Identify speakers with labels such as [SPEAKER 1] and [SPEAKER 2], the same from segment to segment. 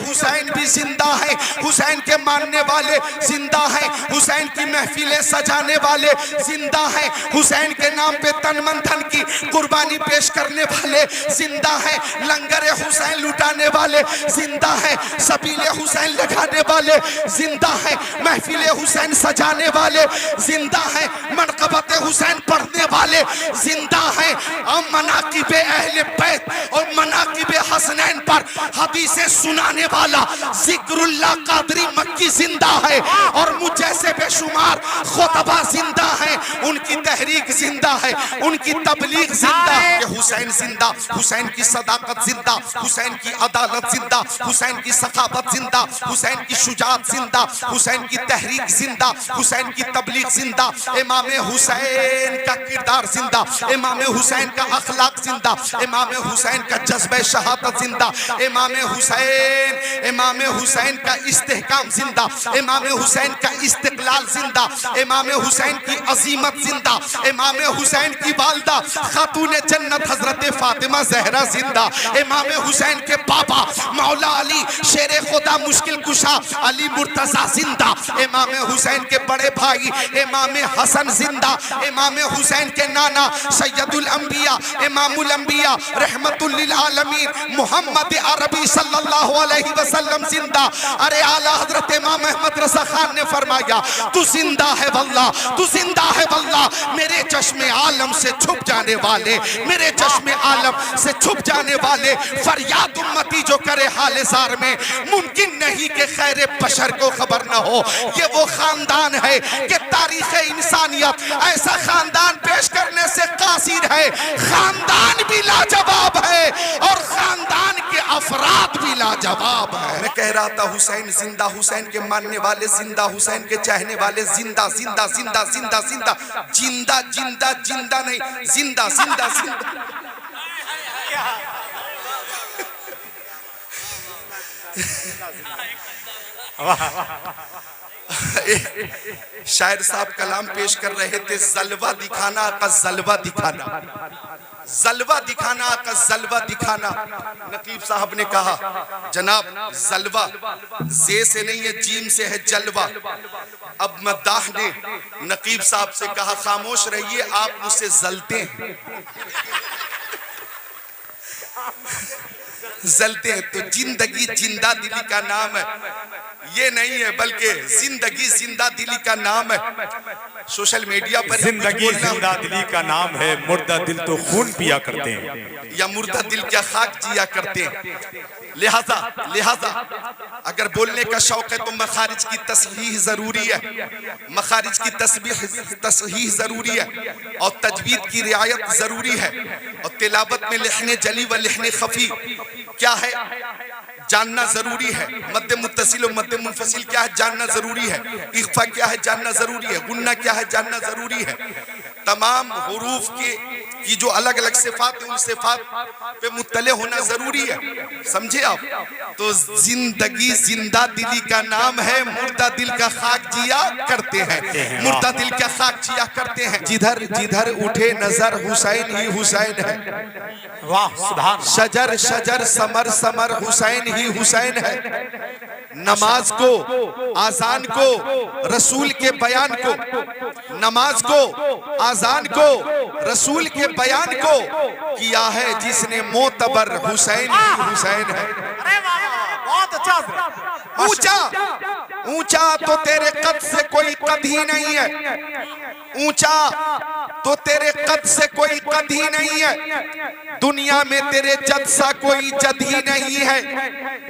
[SPEAKER 1] حسین بھی زندہ ہیں، حسین کے ماننے والے زندہ ہیں، حسین کی محفلیں سجانے والے زندہ ہیں، حسین کے نام پہ تن من دھن کی قربانی پیش کرنے والے زندہ ہیں، لنگر حسین لٹانے والے زندہ ہیں، سبیل حسین لگانے والے زندہ ہیں، محفل حسین سجانے والے زندہ ہیں، منقبت حسین پڑھنے والے زندہ ہیں، اور مناقب اہل بیت اور مناقب حسنین پر حدیثیں سنانے والا ذکر اللہ قادری مکی زندہ ہے، اور مجھ جیسے بے شمار خطبہ زندہ ہیں، ان کی تحریک زندہ ہے، ان کی تبلیغ زندہ ہے۔ حسین زندہ، حسین کی صداقت زندہ، حسین کی عدالت زندہ، حسین کی سخاوت زندہ، حسین کی شجاعت زندہ، حسین کی تحریک زندہ، حسین کی تبلیغ زندہ، امام حسین کا کردار زندہ، امام حسین کا اخلاق زندہ، امام حسین کا جذبہ شہادت زندہ، امام حسین کا استحکام زندہ، امام حسین کا استقلال زندہ، امام حسین کی عظیمت زندہ، امام حسین کی والدہ خاتون جنت حضرت فاطمہ زہرا زندہ، امام حسین کے بابا مولا علی شیر خدا مشکل کشا علی مرتضی زندہ، امام حسین کے بڑے بھائی امام حسن زندہ، امام حسین کے نانا سید الانبیاء امام الانبیاء رحمت للعالمین محمد عربی صلی اللہ علیہ وسلم زندہ۔ ارے اعلیٰ حضرت امام احمد رضا خان نے فرمایا تو زندہ ہے واللہ، تو زندہ ہے واللہ، میرے چشم عالم سے چھپ جانے والے، میرے چشم عالم سے چھپ جانے والے، فریاد امتی جو کرے حال زار میں، ممکن نہیں کہ خیر بشر کو خبر نہ ہو۔ یہ وہ خاندان ہے کہ تاریخ انسانیت ایسا خاندان پیش کرنے سے قاصر ہے، خاندان بھی لاجواب ہے اور خاندان کے افراد بھی لاجواب ہے۔ میں کہہ رہا تھا حسین زندہ، حسین کے ماننے والے زندہ، حسین کے چاہنے والے زندہ زندہ زندہ زندہ زندہ زندہ زندہ زندہ نہیں زندہ زندہ زندہ۔ شاعر صاحب کلام پیش کر رہے تھے، زلوہ دکھانا کا زلوہ دکھانا، زلوہ دکھانا کا زلوہ دکھانا۔ نقیب صاحب نے کہا جناب زلوہ زے سے نہیں ہے جیم سے ہے جلوہ۔ اب مداح نے نقیب صاحب سے کہا خاموش رہیے آپ مجھ سے زلتے ہیں، زلتے ہیں۔ تو زندگی زندہ دلی کا نام ہے، یہ نہیں ہے بلکہ زندگی زندہ دلی کا نام ہے۔ سوشل میڈیا پر
[SPEAKER 2] زندگی زندہ دلی کا نام ہے، مردہ دل تو خون پیا کرتے ہیں،
[SPEAKER 1] یا مردہ دل کیا خاک جیا کرتے ہیں۔ لہذا اگر بولنے کا شوق ہے تو مخارج کی تصحیح ضروری ہے، مخارج کی تصحیح ضروری ہے، اور تجوید کی رعایت ضروری ہے، اور تلاوت میں لحن جلی و لحن خفی کیا ہے جاننا ضروری ہے، مد متصل و مد منفصل کیا ہے جاننا ضروری ہے، اخفا کیا ہے جاننا ضروری ہے، غنہ کیا ہے جاننا ضروری ہے، تمام حروف کی جو الگ الگ صفات ہیں ان صفات پہ مطلع ہونا ضروری ہے، سمجھے آپ؟ تو زندگی زندہ دلی کا نام ہے، مردہ دل کا خاک جیا کرتے ہیں، مردہ دل کا خاک جیا کرتے ہیں۔ جدھر جدھر اٹھے نظر حسین ہی حسین ہے،
[SPEAKER 2] واہ سبحان،
[SPEAKER 1] شجر شجر ثمر ثمر حسین ہی حسین ہے۔ نماز کو، آذان کو، رسول کے بیان کو، نماز کو، آذان کو، رسول کے بیان کو کیا ہے جس نے معتبر حسین ہی حسین ہے۔
[SPEAKER 2] بہت اچھا،
[SPEAKER 1] اونچا اونچا تو تیرے قد سے کوئی قد ہی نہیں ہے، اونچا تو تیرے قد سے کوئی قد ہی نہیں ہے، دنیا میں تیرے جد سا کوئی جد ہی نہیں ہے،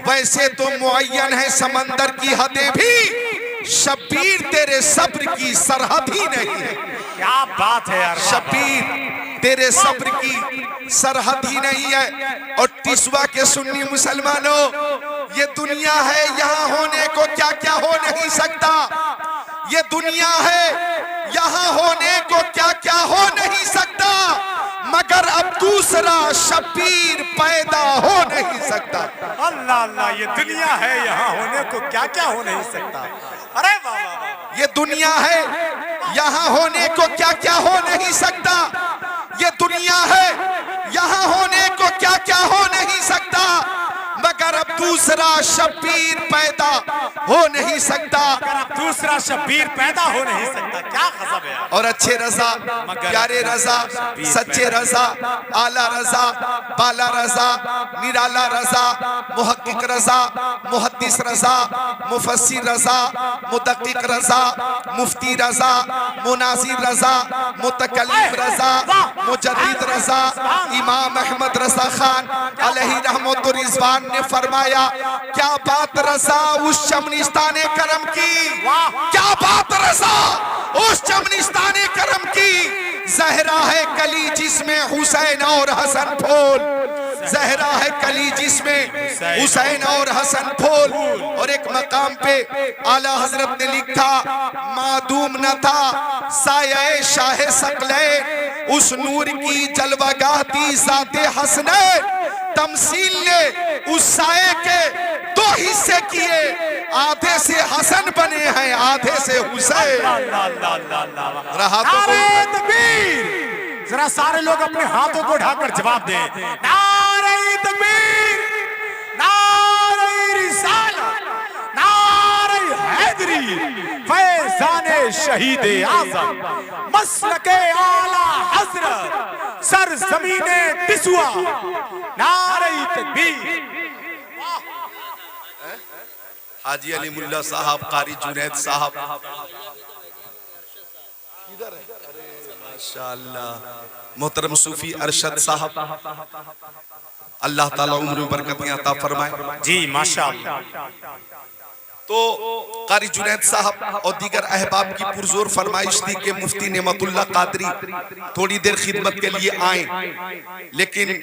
[SPEAKER 1] ویسے تو معین ہے سمندر کی حدیں بھی، شبیر تیرے صبر کی سرحد ہی نہیں ہے۔
[SPEAKER 2] کیا بات ہے یار،
[SPEAKER 1] شبیر تیرے صبر کی سرحد ہی نہیں ہے۔ اور ٹسوا کے سنی مسلمانوں، یہ دنیا ہے یہاں ہونے کو کیا کیا ہو نہیں سکتا، یہ دنیا ہے یہاں ہونے کو کیا کیا ہو نہیں سکتا، مگر اب دوسرا شبیر پیدا ہو نہیں سکتا۔
[SPEAKER 2] اللہ اللہ، یہ دنیا ہے یہاں ہونے کو کیا کیا ہو نہیں سکتا۔ ارے بابا،
[SPEAKER 1] یہ دنیا ہے یہاں ہونے کو کیا کیا ہو نہیں سکتا، یہ دنیا ہے یہاں ہونے کو کیا کیا ہو نہیں سکتا، مگر مگر اب دوسرا شبیر پیدا ہو نہیں سکتا،
[SPEAKER 2] مگر اب دوسرا شبیر پیدا ہو نہیں سکتا. کیا غضب ہے.
[SPEAKER 1] اور اچھے رضا، پیارے رضا، سچے رضا، اعلیٰ رضا، بالا رضا، نرالا رضا، محقق رضا، محدث رضا، مفسر رضا، مدقق رضا، مفتی رضا، مناظر رضا، متکلم رضا، مجدد رضا، امام احمد رضا خان علیہ رحمت و رضوان نے فرمایا کیا بات رضا اس چمنستان کرم کی، کیا بات رضا اس چمنستان کرم کی. زہرا ہے کلی جس میں حسین اور حسن پھول، زہرا ہے کلی جس میں حسین اور حسن پھول. اور ایک مقام پہ اعلیٰ حضرت نے لکھا معدوم نہ تھا سایہ شاہ ثقلین، اس نور کی جلوہ گاہ تھی ذات حسنین. تمثیل نے اس سائے کے دو حصے کیے، آدھے سے حسن بنے ہیں آدھے سے حسین. رہا تو
[SPEAKER 2] نعرہ تکبیر. ذرا سارے لوگ اپنے ہاتھوں کو اٹھا کر جواب دیں. نعرہ تکبیر، نعرہ رسالت، نعرہ حیدری، فیضان شہید اعظم، مسلک اعلیٰ حضرت، سرزمین تسوا. نعرہ تکبیر.
[SPEAKER 1] حاجی علی ملا صاحب، قاری جنید صاحب، ماشاءاللہ محترم صوفی ارشد صاحب، اللہ تعالیٰ عمر و برکتیں عطا فرمائے.
[SPEAKER 2] جی ماشاءاللہ.
[SPEAKER 1] تو قاری جنید صاحب اور دیگر احباب کی پرزور فرمائش تھی کہ مفتی نعمت اللہ قادری تھوڑی دیر خدمت کے لیے آئیں، لیکن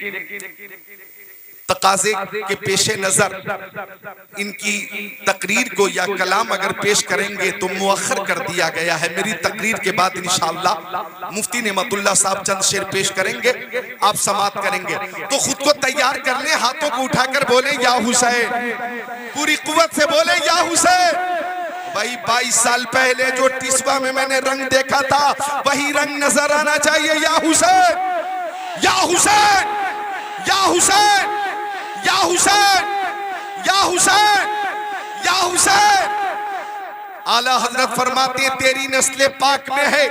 [SPEAKER 1] تقاضے کے پیش نظر ان کی تقریر کو یا کلام اگر پیش کریں گے تو مؤخر کر دیا گیا ہے. میری تقریر کے بعد انشاءاللہ مفتی نعمت اللہ صاحب چند شعر پیش کریں گے، آپ سماعت کریں گے. تو خود کو تیار کر لیں، ہاتھوں کو اٹھا کر بولیں یا حسین، پوری قوت سے بولیں یا حسین. بھائی 22 سال پہلے جو ٹسوا میں نے رنگ دیکھا تھا وہی رنگ نظر آنا چاہیے. یا حسین، یا حسین، یا حسین، یا حسین، یا حسین، یا حسین. اعلیٰ حضرت فرماتے ہیں تیری نسل پاک میں ہے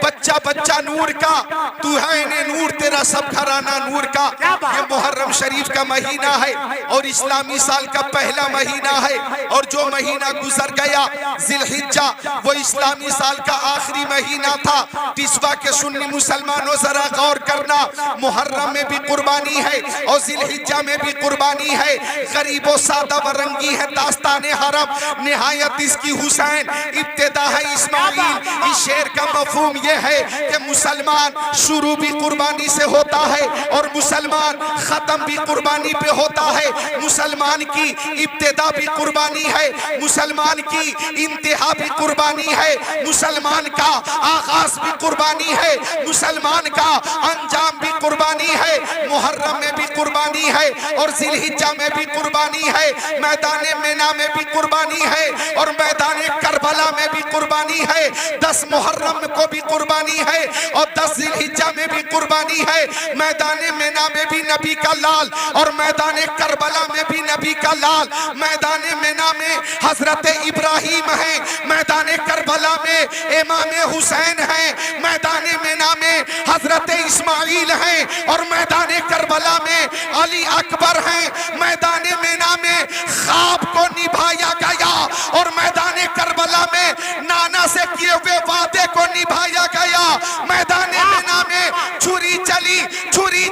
[SPEAKER 1] بچہ بچہ نور کا، تو ہے انہیں نور تیرا سب گھرانہ نور کا. یہ محرم شریف کا مہینہ ہے اور اسلامی سال کا پہلا مہینہ ہے، اور جو مہینہ گزر گیا ذی الحجہ وہ اسلامی سال کا آخری مہینہ تھا. ٹسوا کے سنی مسلمانوں ذرا غور کرنا، محرم میں بھی قربانی ہے اور ذی الحجہ میں بھی قربانی ہے. غریب و سادہ و رنگی ہے داستان حرم، نہایت اس کی حسین، ابتدا ہے اسماعیل. اس شعر کا مفہوم یہ ہے کہ مسلمان شروع بھی قربانی سے ہوتا ہے اور مسلمان ختم بھی قربانی پہ ہوتا ہے. مسلمان کی ابتدا بھی قربانی ہے، مسلمان کی انتہا بھی قربانی ہے، مسلمان کا آغاز بھی قربانی ہے، مسلمان کا انجام بھی قربانی ہے. محرم میں بھی قربانی ہے اور ذی الحجہ میں بھی قربانی ہے، میدان مینا میں بھی قربانی ہے اور میدان کربلا میں بھی قربانی ہے. 10 محرم کو بھی قربانی ہے اور 10 ذی الحجہ میں بھی قربانی ہے. میدان مینا میں بھی نبی کا لال اور میدان کربلا میں بھی نبی کا لال. میدان مینا میں حضرت ابراہیم ہیں، میدان کربلا میں امام حسین ہیں، میدان مینا میں حضرت اسماعیل ہیں اور میدان کربلا میں علی اکبر ہیں. میدان مینا میں خواب کو نبھایا گیا اور میدان کربلا میں نانا سے کیے ہوئے وعدے کو نبھایا گیا. میدان مینا میں چھری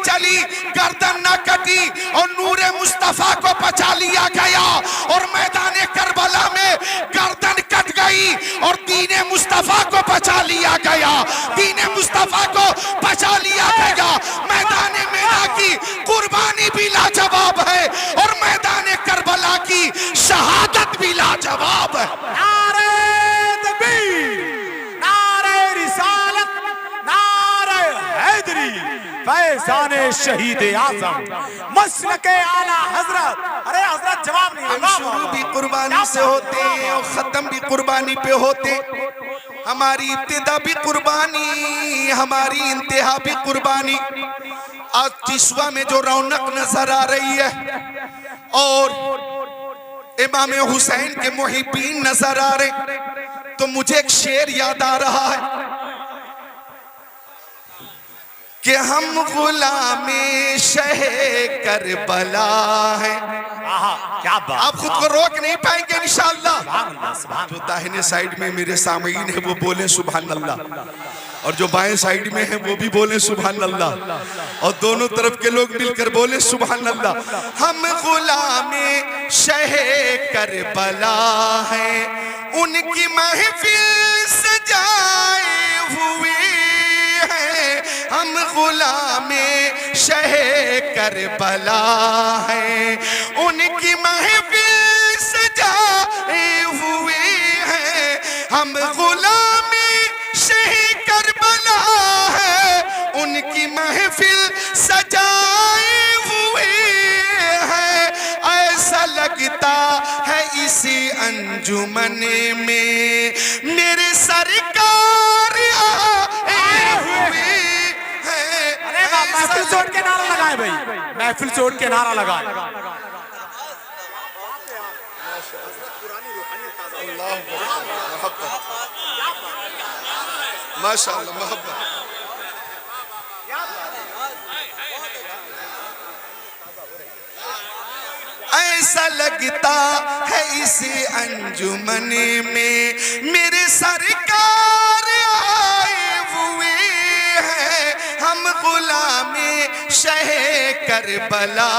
[SPEAKER 1] چلی گردن نہ کٹی اور نور مصطفیٰ کو بچا لیا گیا. اور میدان کربلا میں گردن کٹ گئی اور دین مصطفیٰ کو بچا لیا گیا، دین مصطفیٰ کو بچا لیا گیا. میدان مینا کی قربانی بھی لاجواب ہے اور میدان کربلا کی شہادت بھی لاجواب ہے.
[SPEAKER 2] نعرہ تکبیر، نعرہ رسالت، نعرہ حیدری، فیضان شہید اعظم، مسلک اعلیٰ حضرت. ارے حضرت جواب نہیں.
[SPEAKER 1] ہم شروع بھی قربانی سے ہوتے ہیں اور ختم بھی قربانی پہ ہوتے. ہماری ابتدا بھی قربانی، ہماری انتہا بھی قربانی. آج ٹسوا میں جو رونق نظر آ رہی ہے اور امام حسین کے محبین نظر آ رہے تو مجھے ایک شعر یاد آ رہا ہے کہ ہم غلام شہ کربلا ہیں.
[SPEAKER 2] کیا بات.
[SPEAKER 1] آپ خود کو روک نہیں پائیں گے انشاءاللہ.
[SPEAKER 2] سبحان اللہ سبحان
[SPEAKER 1] جو داہنے سائیڈ میں میرے سامعین ہیں وہ بولیں سبحان اللہ, اور جو بائیں سائیڈ میں ہیں وہ بھی بولیں سبحان اللہ, اور دونوں طرف کے لوگ مل کر بولیں سبحان اللہ. ہم غلام شہ کربلا ہیں, ان کی محفل سجائے ہوئے ہیں. ہم غلام شہ کربلا ہیں, ان کی محفل سجائے ہوئے ہیں. ہم غلام شہ کربلا ہیں, ان کی محفل سجائے ہوئے ہیں. ایسا لگتا ہے اسی انجمن میں میرے سرکار آئے ہوئے ہیں.
[SPEAKER 2] محفل چھوڑ کے نعرہ لگائے بھائی, محفل چھوڑ کے نعرہ لگائے.
[SPEAKER 1] ماشاءاللہ محبت. ایسا لگتا ہے اس انجمن میں میرے سرکار آئے ہوئے ہیں. ہم غلام شہ کربلا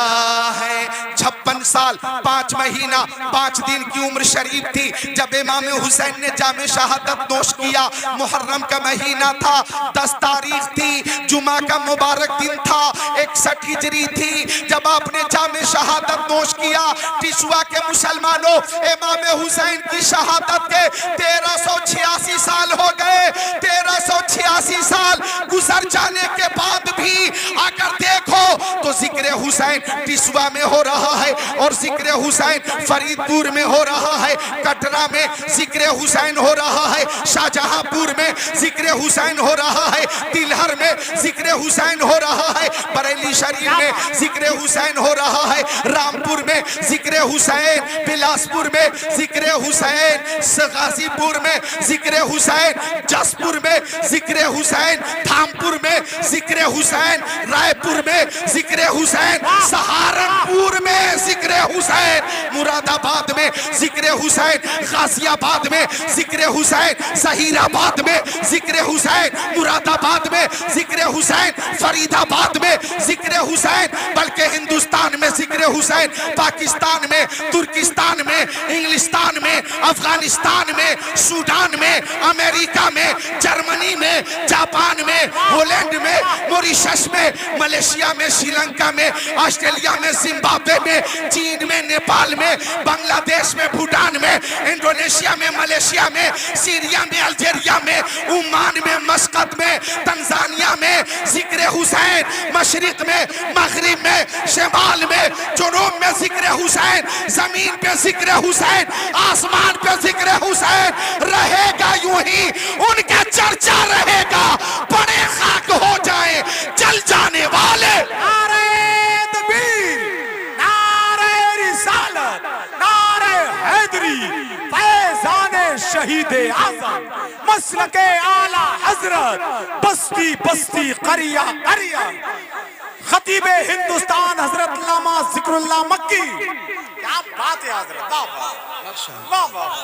[SPEAKER 1] ہے. 56 سال 5 مہینہ 5 دن کی عمر شریف تھی جب امام حسین نے جام شہادت نوش کیا. محرم کا مہینہ تھا, 10 تاریخ تھی, جمعہ کا مبارک دن تھا, 61 ہجری تھی جب آپ نے جام شہادت نوش کیا. ٹشوا کے مسلمانوں, امام حسین کی شہادت کے 1386 سال ہو گئے. 1386 سال گزر جانے کے بعد بھی اگر دیکھو تو ذکر حسین ٹشوا میں ہو رہا ہے, اور ذکر حسین فرید پور میں ہو رہا ہے, کٹرا میں ذکر حسین ہو رہا ہے, شاہجہاں پور میں ذکر حسین ہو رہا ہے, تلہر میں ذکر حسین ہو رہا ہے, بریلی شریف میں ذکر حسین ہو رہا ہے, رامپور میں ذکر حسین, بلاسپور میں ذکر حسین, غازی پور میں ذکر حسین, جسپور میں ذکر حسین, دھامپور میں ذکر حسین, رائے پور میں ذکر حسین, سہارنپور میں ذکر حسین, مراد آباد میں ذکر حسین, غازی آباد میں ذکر حسین, ظہیر آباد میں ذکر حسین, مراد آباد میں ذکر حسین, فرید آباد میں ذکر حسین, بلکہ ہندوستان میں ذکر حسین, پاکستان میں, ترکستان میں, انگلستان میں, افغانستان میں, سوڈان میں, امریکہ میں, جرمنی میں, جاپان میں, ہولینڈ میں, موریشس میں, ملیشیا میں, سری لنکا میں, آسٹریلیا میں, زمبابوے میں, چین میں, نیپال میں, بنگلہ دیش میں, بھوٹان میں, انڈونیشیا میں, ملیشیا میں, سیریا میں, الجیریا میں, عمان میں, مسقط میں, تنزانیہ میں ذکر حسین, مشرق میں, مغرب میں, شمال میں, جنوب میں ذکر حسین, زمین پہ ذکر حسین, آسمان پہ ذکر حسین رہے گا. یوں ہی ان کا چرچا رہے گا, بڑے خاک ہو جائیں جل جانے والے.
[SPEAKER 2] نعرہ تکبیر, نعرہ رسالت, نعرہ حیدری, فیضان شہید اعظم, مسلک اعلی حضرت, بستی بستی قریہ قریہ, خطیب ہندوستان حضرت علامہ ذکر اللہ مکی. کیا بات ہے حضرت, واہ واہ واہ.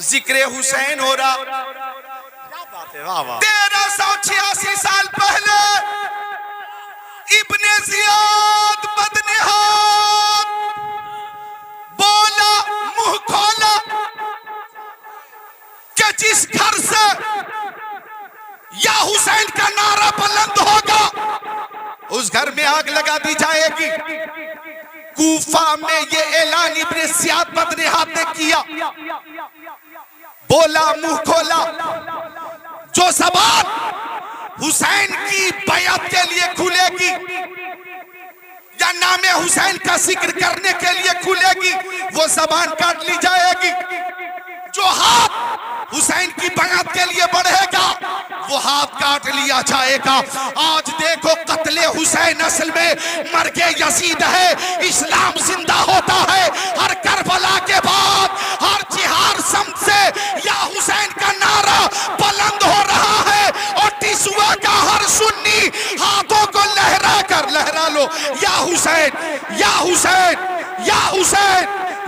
[SPEAKER 1] ذکر حسین ہو رہا. 1386 سال پہلے ابن زیاد بدنہاد بولا, منہ کھولا کہ جس گھر سے یا حسین کا نعرہ بلند ہوگا اس گھر میں آگ لگا دی جائے گی. کوفہ میں یہ اعلان ابن زیاد بدنہاد نے کیا. بولا, منہ کھولا, جو زبان حسین کی بیعت کے لیے کھلے گی یا نام حسین کا ذکر کرنے کے لیے کھلے گی وہ زبان کاٹ لی جائے گی. جو ہاتھ حسین کی بیعت کے لیے بڑھے گا وہ ہاتھ کاٹ لیا جائے گا۔ آج دیکھو قتل حسین اصل میں مرگ یزید ہے، اسلام زندہ ہوتا ہے۔ ہر کربلا کے بعد ہر جہار سمت سے یا حسین کا نعرہ بلند ہو رہا ہے، اور ٹسوا کا ہر سنی ہاتھوں کو لہرا کر لہرا لو، یا حسین یا حسین یا حسین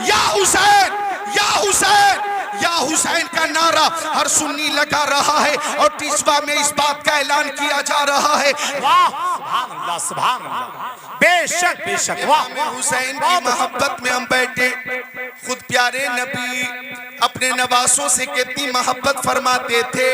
[SPEAKER 1] یا حسین یا حسین یا حسین کا نعرہ ہر سنی لگا رہا ہے، اور ٹسوا میں اس بات کا اعلان کیا جا رہا ہے۔
[SPEAKER 2] واہ سبحان اللہ سبحان اللہ، بے شک بے شک، واہ
[SPEAKER 1] امام حسین کی محبت میں ہم بیٹھے، خود پیارے نبی اپنے نواسوں سے کتنی محبت فرماتے تھے۔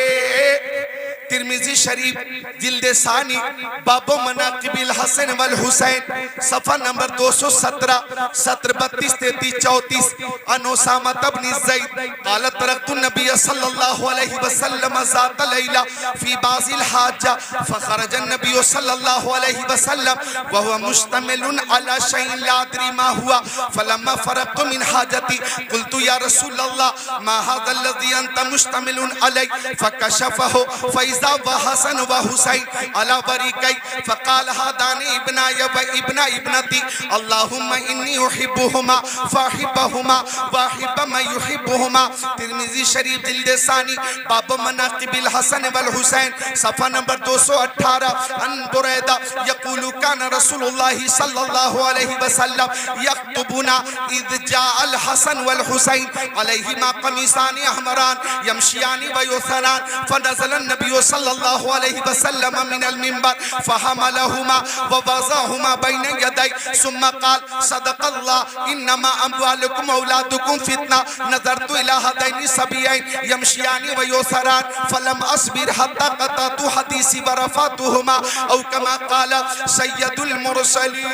[SPEAKER 1] ترمذی شریف جلد ثانی باب مناقب الحسن والحسین صفحہ نمبر 217 سطر 32 33 34 ان اسامہ بن زید قال ترکت النبی صلی اللہ علیہ وسلم ذات لیلہ فی بعض الحاجہ فخرج النبی صلی اللہ علیہ وسلم وهو مشتمل على شيء لا ادري ما هو فلما فرغت من حاجتي قلت يا رسول الله ما هذا الذي انت مشتمل عليه فكشفه فإذا وحسن وحسين على وريقي فقال هذان ابناي وابن ابنتي اللهم اني احبهما فاحبهما واحب من يحبهما۔ ترمذی شریف جلد ثانی باب مناقب الحسن والحسین صفحہ نمبر 218 ان بریدہ یقول کان رسول اللہ صلی اللہ علیہ وسلم یخطبنا اذ جاء الحسن والحسین علیہما قمیصان احمران یمشیان ویثران فنزل النبی صلی اللہ علیہ وسلم من المنبر فحملہما ووضعہما بین یدی ثم قال صدق اللہ انما اموالکم اولادکم فتنہ نظرت الى هذین الصبیین یمشیان ویثران فلم اصبر حتی قطعت حدیثی ورفعتہما او کما قال سید المرسلین۔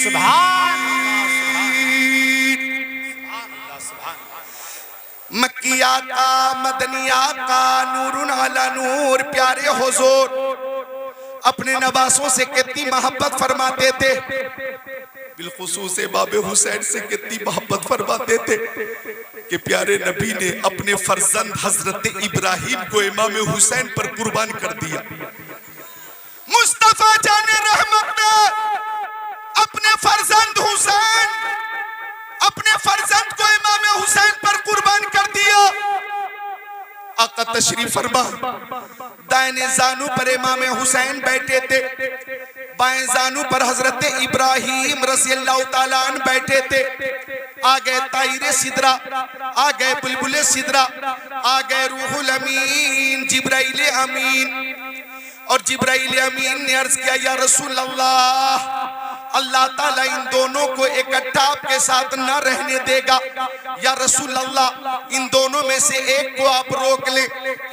[SPEAKER 2] سبحان
[SPEAKER 1] مکی آقا مدنی آقا نور علی نور پیارے حضور اپنے نواسوں سے کتنی محبت فرماتے تھے، بالخصوص امام حسین سے کتنی محبت فرماتے تھے کہ پیارے نبی نے اپنے فرزند حضرت ابراہیم کو امام حسین پر قربان کر دیا۔ مصطفیٰ جان رحمت نے اپنے فرزند حسین اپنے فرزند کو امام حسین پر قربان کر دیا۔ آقا تشریف فرما، دائیں زانو پر امام حسین بیٹھے تھے، بائیں زانو پر حضرت ابراہیم رضی اللہ تعالیٰ عنہ بیٹھے تھے۔ آگئے طائر صدرہ، آگئے بلبل صدرہ، آگئے روح الامین جبرائیل امین، اور جبرائیل امین نے عرض کیا یا رسول اللہ، اللہ تعالیٰ ان دونوں کو اکٹھا آپ کے ساتھ نہ رہنے دے گا، یا رسول اللہ ان دونوں میں سے ایک کو آپ روک لیں،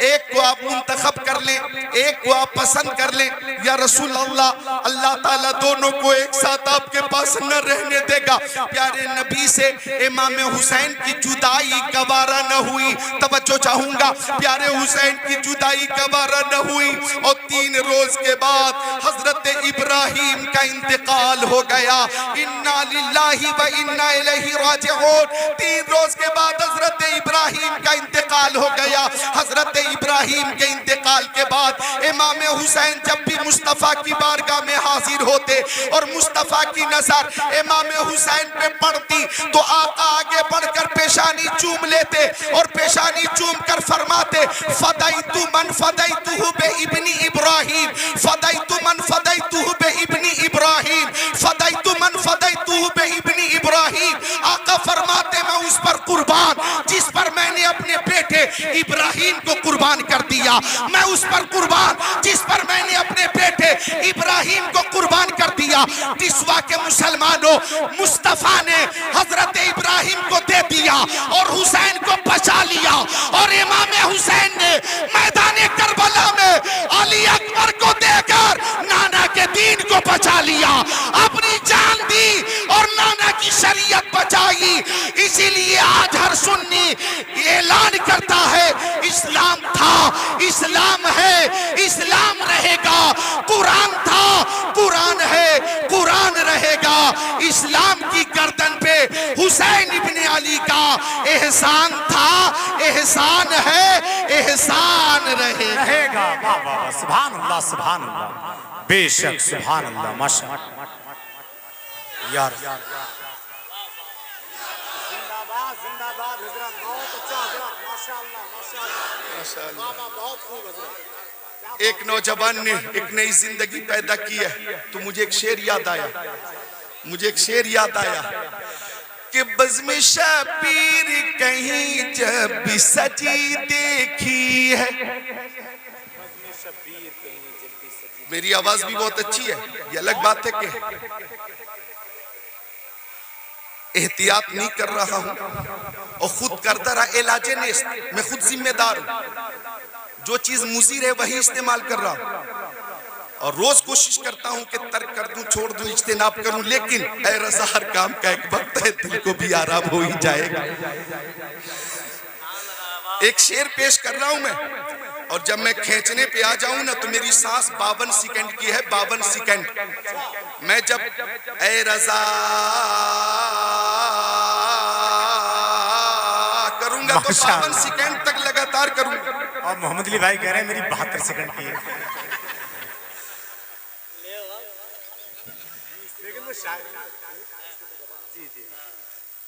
[SPEAKER 1] ایک کو آپ منتخب کر لیں، ایک کو آپ پسند کر لیں، یا رسول اللہ اللہ تعالیٰ دونوں کو ایک ساتھ آپ کے پاس نہ رہنے دے گا۔ پیارے نبی سے امام حسین کی جدائی گوارا نہ ہوئی، توجہ چاہوں گا، پیارے حسین کی جدائی گوارا نہ ہوئی، اور 3 روز کے بعد حضرت ابراہیم کا انتقال ہو گیا۔ انا للہ و انا الیہ راجعون۔ 3 روز کے بعد حضرت ابراہیم کا انتقال ہو گیا۔ حضرت ابراہیم کے انتقال کے بعد امام حسین جب بھی مصطفیٰ کی بارگاہ میں حاضر ہوتے اور مصطفیٰ کی نظر امام حسین پہ پڑتی تو آقا آگے بڑھ کر پیشانی چوم لیتے اور پیشانی چوم کر فرماتے فدیت من فدیتہ بے ابن ابراہیم، فدیت من فدیتہ بے ابن ابراہیم، فدیت من فدیتہ بے ابن ابراہیم۔ آقا فرماتے میں اس پر قربان جس پر میں نے اپنے بیٹے ابراہیم کو قربان کر دیا، میں اس پر قربان جس پر میں نے اپنے بیٹے ابراہیم کو قربان کر دیا۔ ٹسوا کے مسلمانوں، مصطفیٰ نے حضرت ابراہیم کو دے دیا اور حسین کو بچا لیا، اور امام حسین نے میدان کربلا میں علی اکبر کو دے کر نانا کے دین کو بچا لیا، اپنی جان دی اور نانا زمانہ کی شریعت بچائی. اسی لیے آج ہر سنی اعلان کرتا ہے اسلام تھا، اسلام ہے، اسلام رہے گا. قرآن تھا، قرآن ہے، قرآن رہے گا. اسلام کی گردن پہ حسین ابن علی کا احسان تھا، احسان ہے، احسان رہے گا.
[SPEAKER 2] واہ واہ، سبحان اللہ سبحان اللہ، بے شک سبحان اللہ، ماشاء اللہ یار. زندہ باد زندہ باد حضرت، بہت اچھا حضرت، ماشاءاللہ ماشاءاللہ، واہ واہ، بہت خوب حضرت.
[SPEAKER 1] ایک نوجوان نے ایک نئی زندگی پیدا کی ہے تو مجھے ایک شعر یاد آیا، مجھے ایک شعر یاد آیا کہ بزم شبیر کہیں جب بھی سجی دیکھی ہے. میری آواز بھی بہت اچھی ہے، یہ الگ بات ہے کہ احتیاط نہیں کر رہا ہوں اور خود کرتا رہا علاج نیست. میں خود ذمہ دار ہوں، جو چیز مضر ہے وہی استعمال کر رہا ہوں اور روز کوشش کرتا ہوں کہ ترک کر دوں، چھوڑ دوں، اجتناب کروں. لیکن اے رضا، ہر کام کا ایک وقت ہے، دل کو بھی آرام ہو ہی جائے گا. ایک شعر پیش کر رہا ہوں میں، اور جب میں کھینچنے پہ آ جاؤں نا تو میری سانس 52 سیکنڈ کی ہے، 52 سیکنڈ. میں جب اے رضا کروں گا تو 52 سیکنڈ تک لگاتار کروں گا.
[SPEAKER 2] اور محمد علی بھائی کہہ رہے ہیں میری 72 سیکنڈ کی ہے.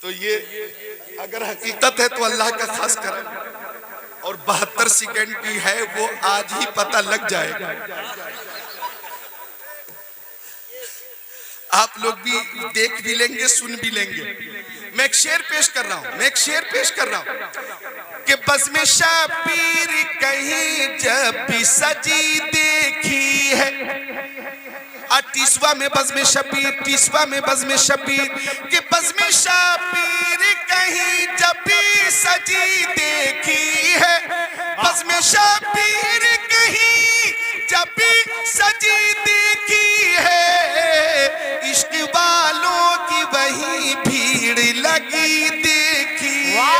[SPEAKER 1] تو یہ اگر حقیقت ہے تو اللہ کا خاص کرم، اور 72 سیکنڈ کی ہے وہ آج ہی پتہ لگ جائے گا. آپ لوگ بھی دیکھ بھی لیں گے، سن بھی لیں گے. میں ایک شعر پیش کر رہا ہوں، کہ بزم شبیر کہیں جب بھی سجی دیکھی ہے. 28واں میں بزم شبیر، 30واں میں بزم شبیر، کہ بزم شبیر کہیں جب بھی سجی دیکھی ہے. بزم شبیر کہیں جب بھی سجی دیکھی ہے. عشق والوں کی وہی بھیڑ لگی دیکھی ہے.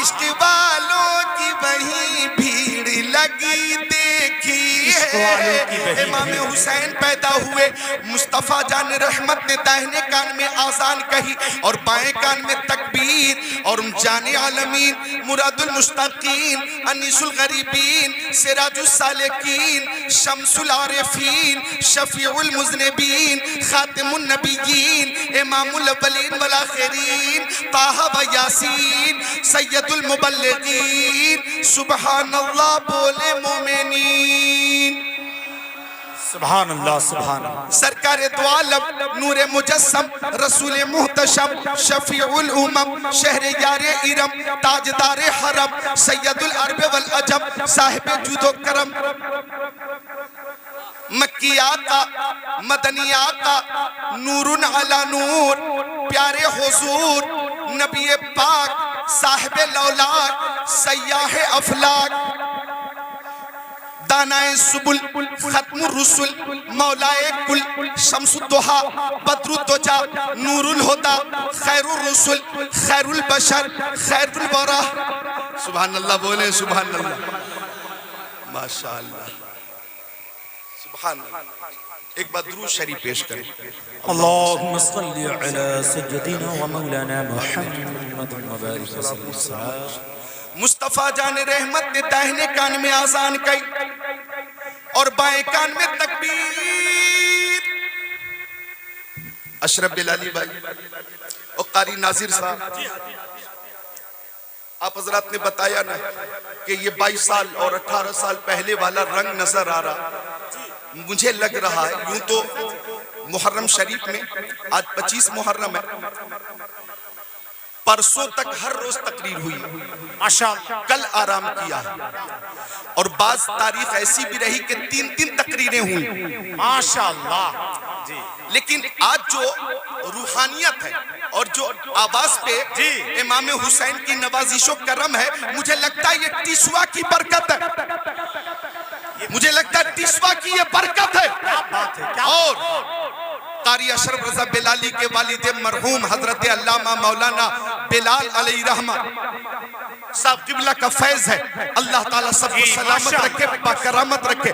[SPEAKER 1] عشق والوں کی وہی بھیڑ لگی دیکھی ہے. امام حسین پیدا ہوئے، مصطفیٰ جان رحمت نے داہنے کان میں آذان کہی اور بائیں کان میں تکبیر، اور جان عالمین، مراد المشتاقین، انیس الغریبین، سراج السالکین، شمس العارفین، شفیع المذنبین، خاتم النبیین، امام الاولین والآخرین، طہ و یاسین، سید المبلغین. سبحان اللہ بولے مومنین.
[SPEAKER 2] سبحان اللہ سبحان اللہ.
[SPEAKER 1] سرکار دو عالم، نور مجسم، رسول محتشم، شفیع الامم، شہر یار ارم، تاجدار حرم، سید العرب والعجم، صاحب جود و کرم. مکی آقا، مدنی آقا، نور علی نور، پیارے حضور، نبی پاک، صاحب لولاک، سیاح افلاک، دانائے سبل، ختم الرسل، مولائے کل، شمس الدحا، بدر الدجا، نور الہدا، خیر الرسل، خیر البشر، خیر الورا. سبحان اللہ بولے، سبحان اللہ، ماشاءاللہ، سبحان اللہ. ایک بار درود شریف پیش کریں.
[SPEAKER 3] اللهم صل على سيدنا ومولانا محمد وبارك وسلم.
[SPEAKER 1] مصطفیٰ جان رحمت نے داہنے کان میں آذان کہی اور بائیں کان میں تکبیر. اشرف بلالی بھائی اور قاری ناظر صاحب، آپ حضرات نے بتایا نا کہ یہ 22 سال اور 18 سال پہلے والا رنگ نظر آ رہا. مجھے لگ رہا ہے یوں تو محرم شریف میں آج 25 محرم ہے، پرسوں تک ہر روز تقریر ہوئی،
[SPEAKER 2] ماشاءاللہ.
[SPEAKER 1] کل آرام کیا، اور بعض تاریخ ایسی بھی رہی کہ 3 تقریریں ہوئی،
[SPEAKER 2] ماشاءاللہ جی.
[SPEAKER 1] لیکن آج جو روحانیت ہے اور جو آواز پہ
[SPEAKER 2] جی
[SPEAKER 1] امام حسین کی نوازش و کرم ہے، مجھے لگتا ہے یہ ٹیسوا کی برکت ہے. مجھے لگتا ہے ٹیسوا کی یہ برکت ہے.
[SPEAKER 2] کیا بات ہے، کیا
[SPEAKER 1] اور قاری اشرف رضا بلالی کے والد مرحوم حضرت علامہ مولانا بلال علیہ رحمہ صاحب قبلہ کا فیض ہے. اللہ تعالیٰ سب کو سلامت رکھے، باکرامت رکھے.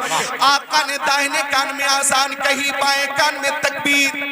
[SPEAKER 1] آقا نے داہنے کان میں آذان کہی، بائیں کان میں تکبیر،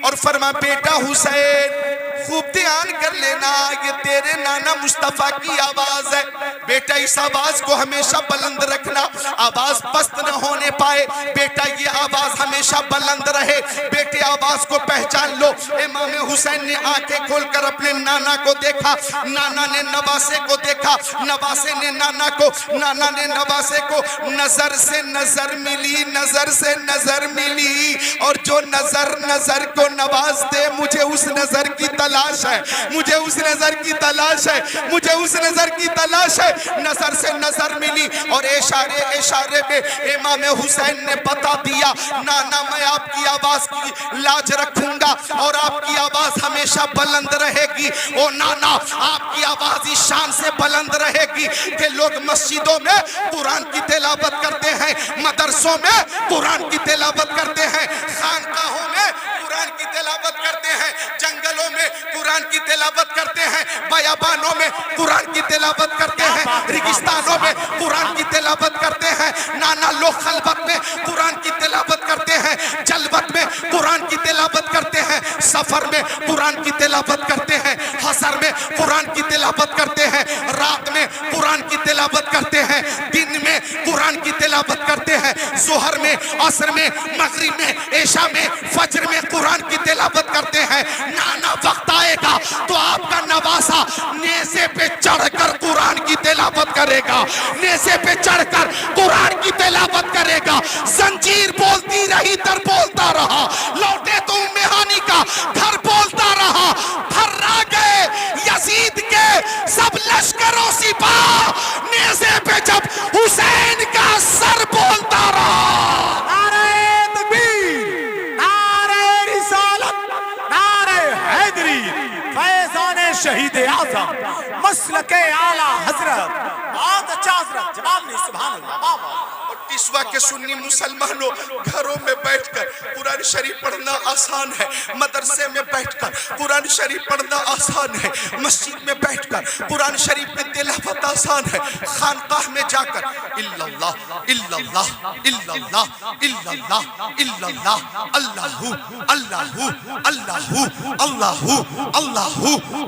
[SPEAKER 1] اور فرما بیٹا حسین خوب دھیان کر لینا، یہ تیرے نانا مصطفیٰ کی آواز ہے. بیٹا اس آواز کو ہمیشہ بلند رکھنا، آواز پست نہ ہونے پائے. بیٹا یہ آواز ہمیشہ بلند رہے. بیٹے آواز کو پہچان لو. امام حسین نے آنکھیں کھول کر اپنے نانا کو دیکھا، نانا نے نواسے کو دیکھا، نواسے نے نانا کو، نانا نے نواسے کو. نظر سے نظر ملی، نظر سے نظر ملی، اور جو نظر نظر کو نواز دے، مجھے اس نظر کی تلاش ہے، مجھے اس نظر کی تلاش ہے، مجھے اس نظر کی تلاش ہے. نظر سے نظر ملی اور اشارے اشارے میں امام حسین نے بتا دیا، نانا میں آپ کی آواز کی لاج رکھوں گا اور آپ کی آواز ہمیشہ بلند رہے گی. او نانا آپ کی آواز اس شان سے بلند رہے گی کہ لوگ مسجدوں میں قرآن کی تلاوت کرتے ہیں، مدرسوں میں قرآن کی تلاوت کرتے ہیں، خانقاہوں میں قرآن کی تلاوت کرتے ہیں، جنگلوں میں قرآن کی تلاوت کرتے ہیں، بیابانوں میں قرآن کی تلاوت کرتے ہیں، ریگستانوں میں قرآن کی تلاوت کرتے ہیں. نانا لوگ خلوت میں قرآن کی تلاوت کرتے ہیں، جلوت میں قرآن کی تلاوت کرتے ہیں، سفر میں قرآن کی تلاوت کرتے ہیں، حضر میں قرآن کی تلاوت کرتے ہیں، رات میں قرآن کی تلاوت کرتے ہیں، دن میں قرآن کی تلاوت کرتے ہیں، ظہر میں، عصر میں، مغرب میں، عشاء میں، فجر میں قرآن کی تلاوت کرتے ہیں. نانا وقت آئے گا تو آپ کا نواسا نیزے پہ چڑھ کر قرآن کی تلاوت کرے گا، نیزے پہ چڑھ کر قرآن کی تلاوت کرے گا. زنجیر بولتی رہی در بولتا رہا، لوٹے تو مہانی کا گھر بولتا رہا. پھرا گئے یزید کے سب لشکروں سپاہ، نیزے پہ جب حسین کا سر بولتا رہا.
[SPEAKER 2] نعرہ تکبیر، نعرہ رسالت، نعرہ حیدری، فیضان شہید اعظم، مسلک اعلیٰ حضرت. بہت اچھا حضرت، جواب نہیں. سبحان اللہ. بابا
[SPEAKER 1] اور پیشوا کے سنی مسلمانوں گھروں میں بیٹھ کر قرآن شریف پڑھنا آسان ہے، مدرسے میں بیٹھ کر قرآن شریف پڑھنا آسان ہے، مسجد میں بیٹھ کر قرآن شریف کی تلاوت آسان ہے. خانقاہ میں جا کر الا اللہ الا اللہ الا اللہ الا اللہ الا اللہ اللہ اللہ اللہ اللہ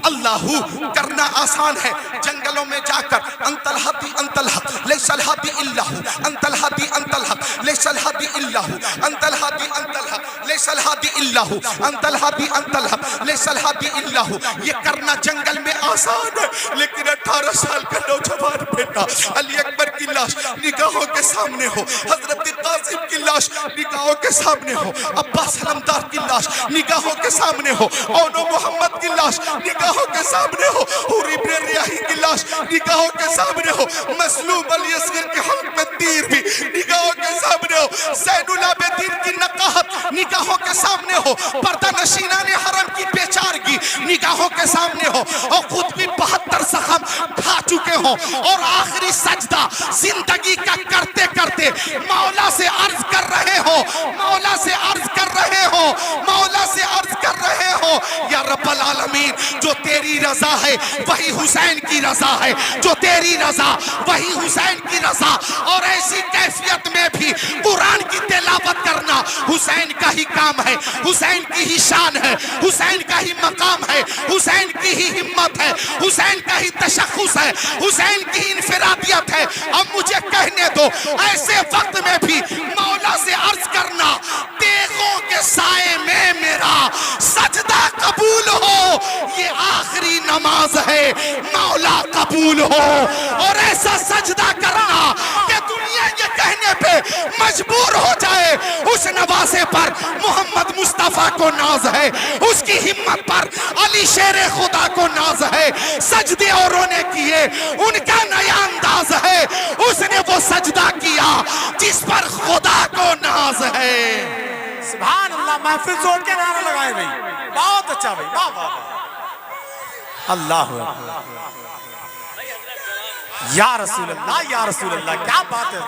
[SPEAKER 1] اللہ اللہ کرنا آسان ہے. جنگلوں میں جا کر انت الحدی انت الحق لیس الحدی الا ہو، انت الحدی انت الحق لیس الحدی الا ہو، انت الحدی انت الحق لیس الحدی الا ہو، انت الحدی انت الحق لیس الحدی الا ہو. یہ کرنا جنگل میں آسان ہے، لیکن 18 سال کا نوجوان بیٹا علی اکبر کی لاش نگاہوں کے سامنے ہو، حضرت قاسم کی لاش نگاہوں کے سامنے ہو، عباس علمدار کی لاش نگاہوں کے سامنے ہو، اونو محمد کی لاش نگاہوں کے سامنے ہو، حوری بن ریاحی کی لاش نگاہوں کے سامنے ہو، مظلوم علی اصغر کے حق میں تیر بھی نگاہوں کے سامنے ہو، زین العابدین کی نقاہت نگاہوں کے سامنے ہو، پردہ نشینان حرم کی بیچارگی نگاہوں کے سامنے ہو، اور خود بھی 72 زخم کھا چکے ہو، اور آخری سجدہ زندگی کا کرتے کرتے مولا سے عرض کر رہے ہو، مولا سے عرض کر رہے ہو، مولا سے عرض کر رہے ہو، یا رب العالمین جو تیری رضا ہے وہی حسین کی رضا ہے، جو تیری رضا وہی حسین کی رضا. اور ایسی کیفیت میں بھی قرآن کی تلاوت کرنا حسین کا ہی کام ہے، حسین کی ہی شان ہے، حسین کا ہی مقام ہے، حسین کی ہی ہمت ہے، حسین کا ہی تشخص ہے، حسین کی انفرادیت ہے. اب مجھے کہنے دو ایسے وقت میں بھی مولا سے عرض کرنا تیغوں کے سائے میں میرا سجدہ قبول ہو، یہ آخری نماز ہے، مولا قبول ہو. اور ایسا سجدہ کرنا کہ دنیا یہ کہنے پہ مجبور ہو جائے اس نواسے پر محمد مصطفیٰ کو ناز ہے، اس کی ہمت پر علی شیر خدا کو ناز ہے. سجدے اوروں نے کیے، ان کا نیا انداز ہے، اس نے وہ سجدہ کیا جس پر خدا کو ناز ہے.
[SPEAKER 2] سبحان اللہ. محفل زور کے نعرہ لگائے بھائی. بہت اچھا بھائی. واہ واہ اللہ یا رسول اللہ یا رسول اللہ. کیا بات ہے.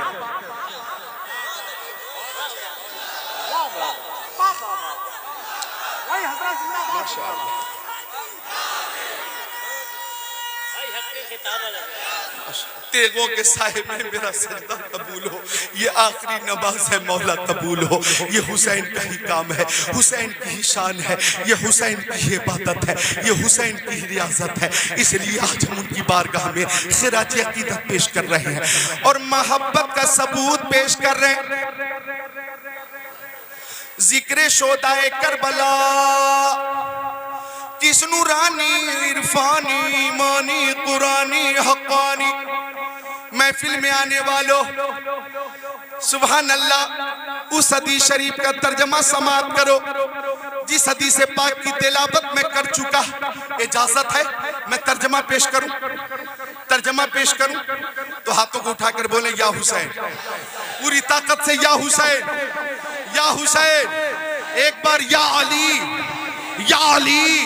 [SPEAKER 1] تیغوں کے سائے میں میرا سجدہ قبول ہو، یہ آخری نماز ہے مولا قبول ہو۔ یہ حسین کا ہی کام ہے، حسین کی ہی شان ہے، یہ حسین کی ہی عبادت ہے، یہ حسین کی ہی ریاضت ہے، اس لیے آج ہم ان کی بارگاہ میں خراج عقیدت پیش کر رہے ہیں اور محبت کا ثبوت پیش کر رہے ہیں۔ ذکر شہدائے کربلا کس نورانی عرفانی ایمانی قرآنی حقانی، محفل میں آنے والوں سبحان اللہ، اس حدیث شریف کا ترجمہ سماعت کرو جس حدیث پاک کی تلاوت میں کر چکا۔ اجازت ہے میں ترجمہ پیش کروں؟ ترجمہ پیش کروں تو ہاتھوں کو اٹھا کر بولیں یا حسین، پوری طاقت سے یا حسین، یا حسین، ایک بار یا علی، یا علی،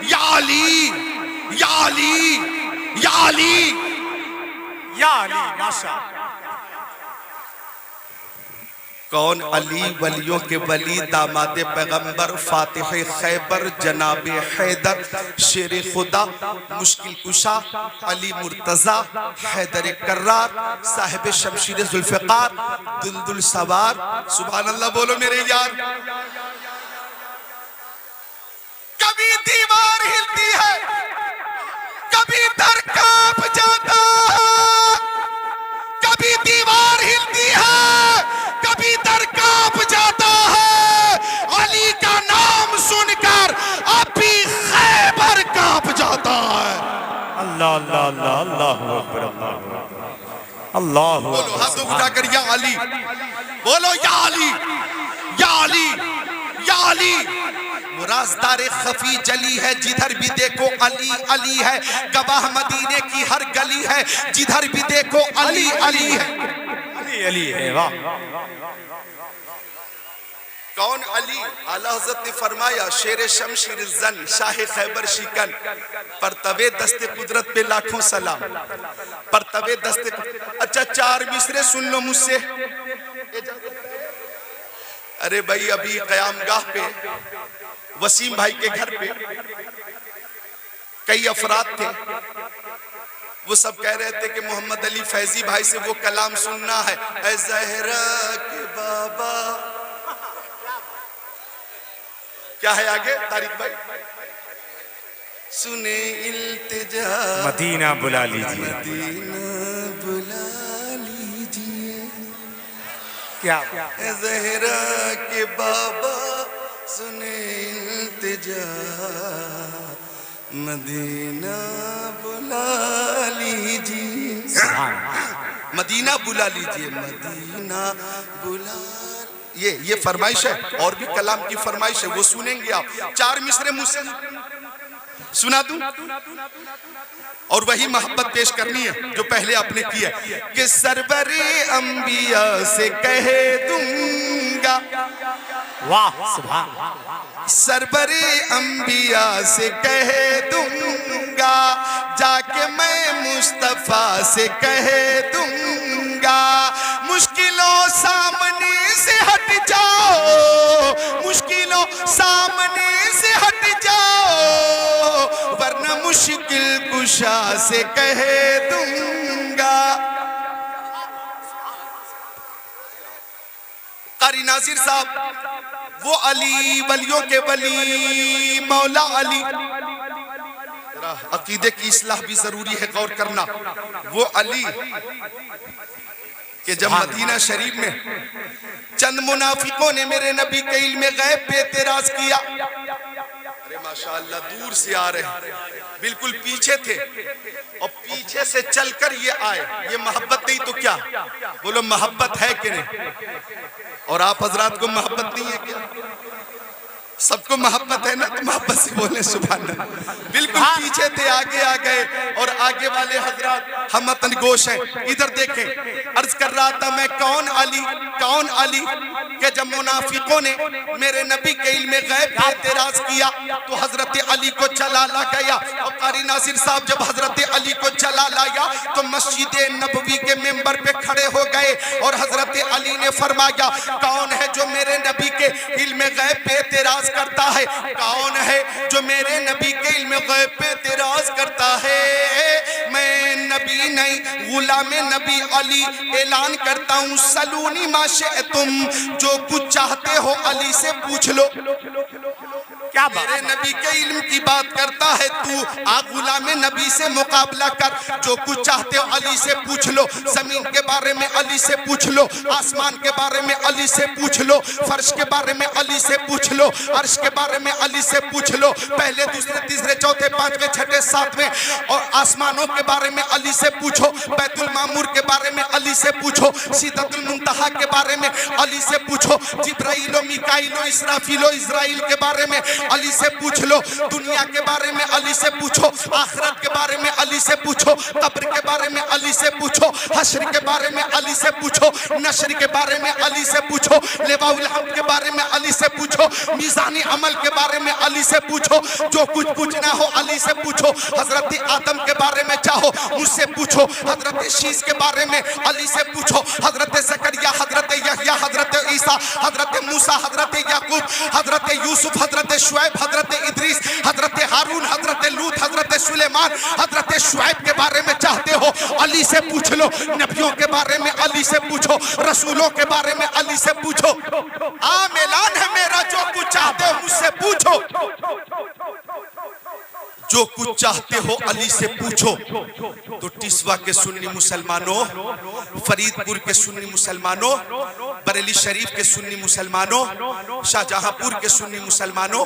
[SPEAKER 1] یا علی، یا علی، یا علی،
[SPEAKER 2] یا علی، ماشاء
[SPEAKER 1] کون علی ولیوں کے ولی داماد پیغمبر فاتح خیبر جناب حیدر شیر خدا مشکل کشا علی مرتضی حیدر کرار صاحب شمشیر ذوالفقار دلدل سوار، سبحان اللہ بولو میرے یار۔ کبھی دیوار ہلتی ہے، کبھی در کانپ جاتا ہے، کبھی دیوار ہلتی ہے، کبھی در کانپ جاتا ہے، علی کا نام سن کر اب بھی خیبر کانپ جاتا ہے۔
[SPEAKER 2] اللہ اللہ اللہ اللہ اکبر، اللہ اللہ
[SPEAKER 1] بولو ہاتھوں اٹھا کر یا علی، بولو یا علی، یا علی، یا علی۔ وہ رازدار خفی جلی ہے، جدھر بھی دیکھو علی علی ہے، گواہ مدینے کی ہر گلی ہے، جدھر بھی دیکھو علی علی ہے۔
[SPEAKER 2] علی علی ہے، واہ۔
[SPEAKER 1] کون علی؟ اعلیٰ حضرت نے فرمایا شیر شمشیر زن شاہ خیبر شکن، پرتوے دست قدرت پہ لاکھوں سلام، پرتوے دست قدرت۔ اچھا 4 مصرے سن لو مجھ سے۔ ارے بھائی ابھی قیام گاہ پہ وسیم بھائی کے گھر پہ کئی افراد تھے، وہ سب کہہ رہے تھے کہ محمد علی فیضی بھائی سے وہ کلام سننا ہے، اے زہرا کے بابا، کیا ہے آگے طارق بھائی؟ سنے التجا
[SPEAKER 2] مدینہ بلا لیجئے،
[SPEAKER 1] مدینہ بلا لیجئے،
[SPEAKER 2] کیا
[SPEAKER 1] اے زہرا کے بابا سنے التجا مدینہ بلا لیجئے، مدینہ بلا لیجئے، مدینہ بلا۔ یہ فرمائش ہے، اور بھی کلام کی فرمائش ہے، وہ سنیں گے آپ۔ 4 مصرے مجھ سے سنا دوں اور وہی محبت پیش کرنی ہے جو پہلے آپ نے کی ہے کہ سرور انبیاء سے کہہ دوں گا،
[SPEAKER 2] واہ سبحان،
[SPEAKER 1] سرور انبیاء سے کہہ دوں گا، جا کے میں مصطفیٰ سے کہہ دوں گا، مشکلوں سامنے سے ہٹ جاؤ، مشکلوں سامنے سے ہٹ جاؤ، ورنہ مشکل کشا سے کہہ دوں گا۔ قاری ناصر صاحب، وہ علی ولیوں کے ولی مولا علی، عقیدے کی اصلاح بھی ضروری ہے، غور کرنا۔ وہ علی کہ جب مدینہ شریف میں چند منافقوں نے میرے نبی کے علم غیب پہ اعتراض کیا، ارے ماشاءاللہ دور سے آ رہے ہیں، بالکل پیچھے تھے اور پیچھے سے چل کر یہ آئے، یہ محبت نہیں تو کیا؟ بولو محبت ہے کہ نہیں؟ اور آپ حضرات کو محبت نہیں ہے کیا؟ سب کو محبت ہے نا، تو محبت سے بولیں سبحان اللہ۔ بالکل پیچھے تھے، آگے آ گئے، اور آگے والے حضرات ہم وطن گوش ہیں۔ ادھر دیکھیں، عرض کر رہا تھا میں کون علی، کون علی کہ جب منافقوں نے میرے نبی کے علم غیب پہ اعتراض کیا تو حضرت علی کو چلا لا گیا، اور قاری ناصر صاحب جب حضرت علی کو چلا لایا تو مسجد نبوی کے ممبر پہ کھڑے ہو گئے اور حضرت علی نے فرمایا کون ہے جو میرے نبی کے علم غیب پہ اعتراض اعتراض کرتا ہے؟ کون ہے جو میرے نبی کے علم غیب پہ اعتراض کرتا ہے؟ میں نبی نہیں، غلام نبی علی اعلان کرتا ہوں، سلونی ما شئتم، جو کچھ چاہتے ہو علی سے پوچھ لو۔
[SPEAKER 2] کیا بات؟
[SPEAKER 1] میرے نبی کے علم کی بات کرتا ہے تو غلام نبی سے مقابلہ کر، جو کچھ چاہتے ہو علی سے پوچھ لو۔ زمین کے بارے میں علی سے پوچھ لو، آسمان کے بارے میں علی سے پوچھ لو، فرش کے بارے میں علی سے پوچھ لو، عرش کے بارے میں علی سے پوچھ لو، پہلے دوسرے تیسرے چوتھے پانچویں چھٹے ساتویں، اور آسمانوں کے بارے میں علی سے پوچھو، بیت المعمور کے بارے میں علی سے پوچھو، سدرۃ المنتہا کے بارے میں علی سے پوچھو، جبرائیل و میکائیل و اسرافیل و اسرائیل کے بارے میں علی سے پوچھ لو، دنیا کے بارے میں علی سے پوچھو، آخرت کے بارے میں علی سے پوچھو، قبر کے بارے میں علی سے پوچھو، حشر کے بارے میں علی سے پوچھو، نشر کے بارے میں علی سے پوچھو، لواء الحمد کے بارے میں علی سے پوچھو، میزان عمل کے بارے میں علی سے پوچھو، جو کچھ پوچھنا ہو علی سے پوچھو، حضرت آدم کے بارے میں چاہو مجھ سے پوچھو، حضرت شیس کے بارے میں علی سے پوچھو، حضرت زکریا، حضرت یحییٰ، حضرت عیسیٰ، حضرت موسیٰ، حضرت یعقوب، حضرت یوسف، حضرت شعیب، حضرت ادریس، حضرت ہارون، حضرت لوط، حضرت سلیمان، حضرت شعیب کے بارے میں چاہتے ہو علی سے پوچھ لو، نبیوں کے بارے میں علی سے پوچھو، رسولوں کے بارے میں علی سے پوچھو۔ عام اعلان ہے میرا، جو کچھ چاہتے ہو مجھ سے پوچھو، جو کچھ چاہتے ہو علی سے پوچھو۔ تو ٹسوا کے سنی مسلمانوں، فرید پور کے سنی مسلمانوں، بریلی شریف کے سنی مسلمانوں، شاہجہاں پور کے سنی مسلمانوں،